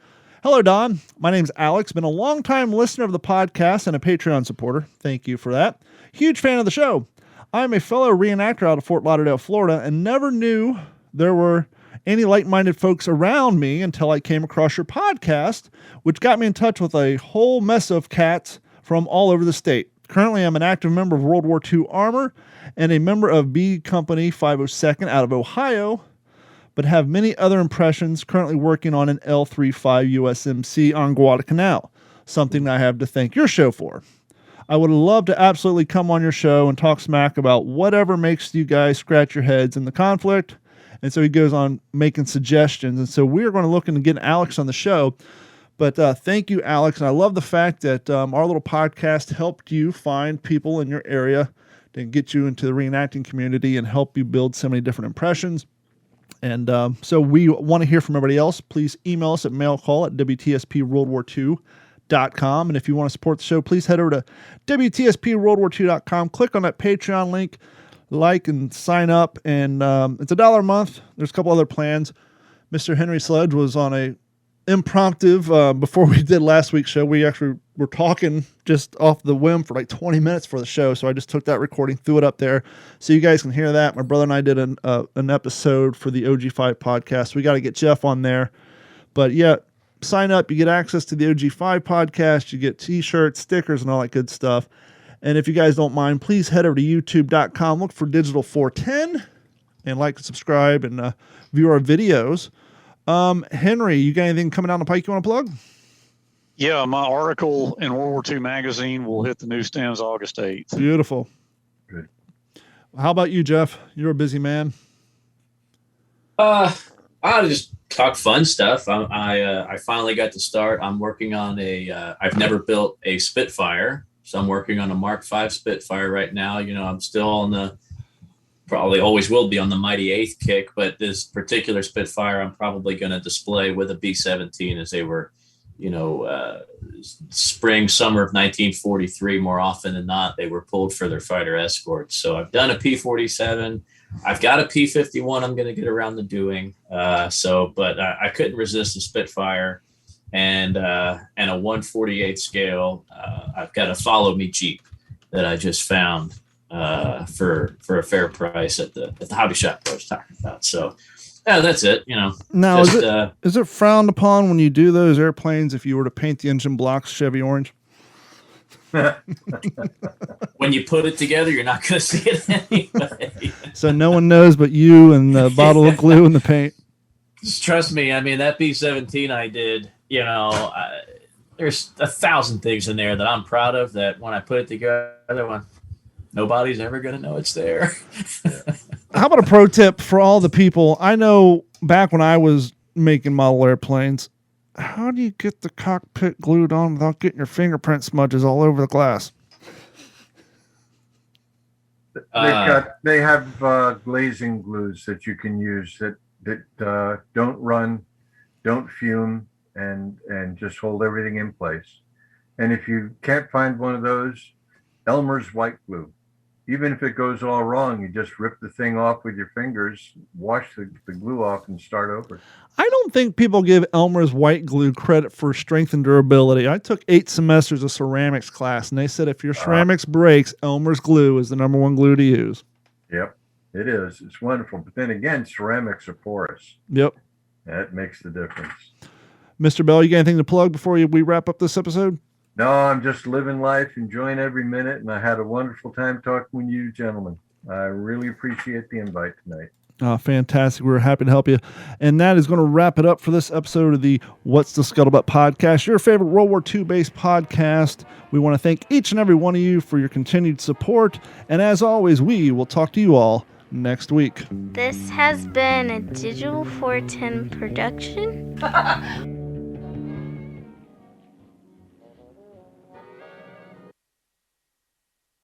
Speaker 2: "Hello, Don. My name's Alex. Been a long-time listener of the podcast and a Patreon supporter. Thank you for that. Huge fan of the show. I'm a fellow reenactor out of Fort Lauderdale, Florida, and never knew there were any like-minded folks around me until I came across your podcast, which got me in touch with a whole mess of cats from all over the state. Currently, I'm an active member of World War II Armor and a member of B Company 502nd out of Ohio, but have many other impressions, currently working on an L35 USMC on Guadalcanal, something I have to thank your show for. I would love to absolutely come on your show and talk smack about whatever makes you guys scratch your heads in the conflict. And so he goes on making suggestions. And so we're going to look into getting Alex on the show. But thank you, Alex. And I love the fact that our little podcast helped you find people in your area to get you into the reenacting community and help you build so many different impressions. And so we want to hear from everybody else. Please email us at mailcall@WTSPWorldWar2.com. And if you want to support the show, please head over to WTSPWorldWar2.com. Click on that Patreon link, like and sign up. And it's $1 a month. There's a couple other plans. Mr. Henry Sledge was on a impromptu before we did last week's show. We actually were talking just off the whim for like 20 minutes for the show. So I just took that recording, threw it up there so you guys can hear that. My brother and I did an episode for the OG5 podcast. We got to get Jeff on there. But yeah, sign up. You get access to the OG5 podcast. You get t-shirts, stickers, and all that good stuff. And if you guys don't mind, please head over to youtube.com. Look for Digital 410 and like and subscribe and view our videos. Henry, you got anything coming down the pike you want to plug?
Speaker 5: Yeah, my article in World War II magazine will hit the newsstands August 8th.
Speaker 2: Beautiful.
Speaker 4: Good.
Speaker 2: How about you, Jeff? You're a busy man.
Speaker 3: I just talk fun stuff. I finally got to start. I'm working on I've never built a Spitfire, so I'm working on a Mark V Spitfire right now. You know, I'm still on probably always will be on the Mighty 8th kick, but this particular Spitfire I'm probably going to display with a B-17 as they were, you know, spring, summer of 1943, more often than not, they were pulled for their fighter escorts. So I've done a P-47. I've got a P-51 I'm going to get around to doing. But I couldn't resist the Spitfire and a 1/48 scale. I've got a Follow Me Jeep that I just found for a fair price at the hobby shop I was talking about. So yeah, that's it. You know.
Speaker 2: Now, is it frowned upon when you do those airplanes if you were to paint the engine blocks Chevy orange?
Speaker 3: When you put it together, you're not going to see it anyway.
Speaker 2: So no one knows but you and the bottle of glue and the paint.
Speaker 3: Just trust me. I mean, that B-17 I did, you know, there's 1,000 things in there that I'm proud of that when I put it together, nobody's ever going to know it's there.
Speaker 2: How about a pro tip for all the people? I know back when I was making model airplanes, how do you get the cockpit glued on without getting your fingerprint smudges all over the glass?
Speaker 4: They have glazing glues that you can use that don't run, don't fume, and just hold everything in place. And if you can't find one of those, Elmer's white glue. Even if it goes all wrong, you just rip the thing off with your fingers, wash the glue off, and start over.
Speaker 2: I don't think people give Elmer's white glue credit for strength and durability. I took 8 semesters of ceramics class, and they said if your ceramics breaks, Elmer's glue is the number one glue to use.
Speaker 4: Yep, it is. It's wonderful. But then again, ceramics are porous.
Speaker 2: Yep.
Speaker 4: That makes the difference.
Speaker 2: Mr. Bell, you got anything to plug before we wrap up this episode?
Speaker 4: No, I'm just living life, enjoying every minute, and I had a wonderful time talking with you gentlemen. I really appreciate the invite tonight.
Speaker 2: Oh, fantastic. We're happy to help you. And that is going to wrap it up for this episode of the What's the Scuttlebutt podcast, your favorite World War II-based podcast. We want to thank each and every one of you for your continued support. And as always, we will talk to you all next week.
Speaker 6: This has been a Digital 410 production.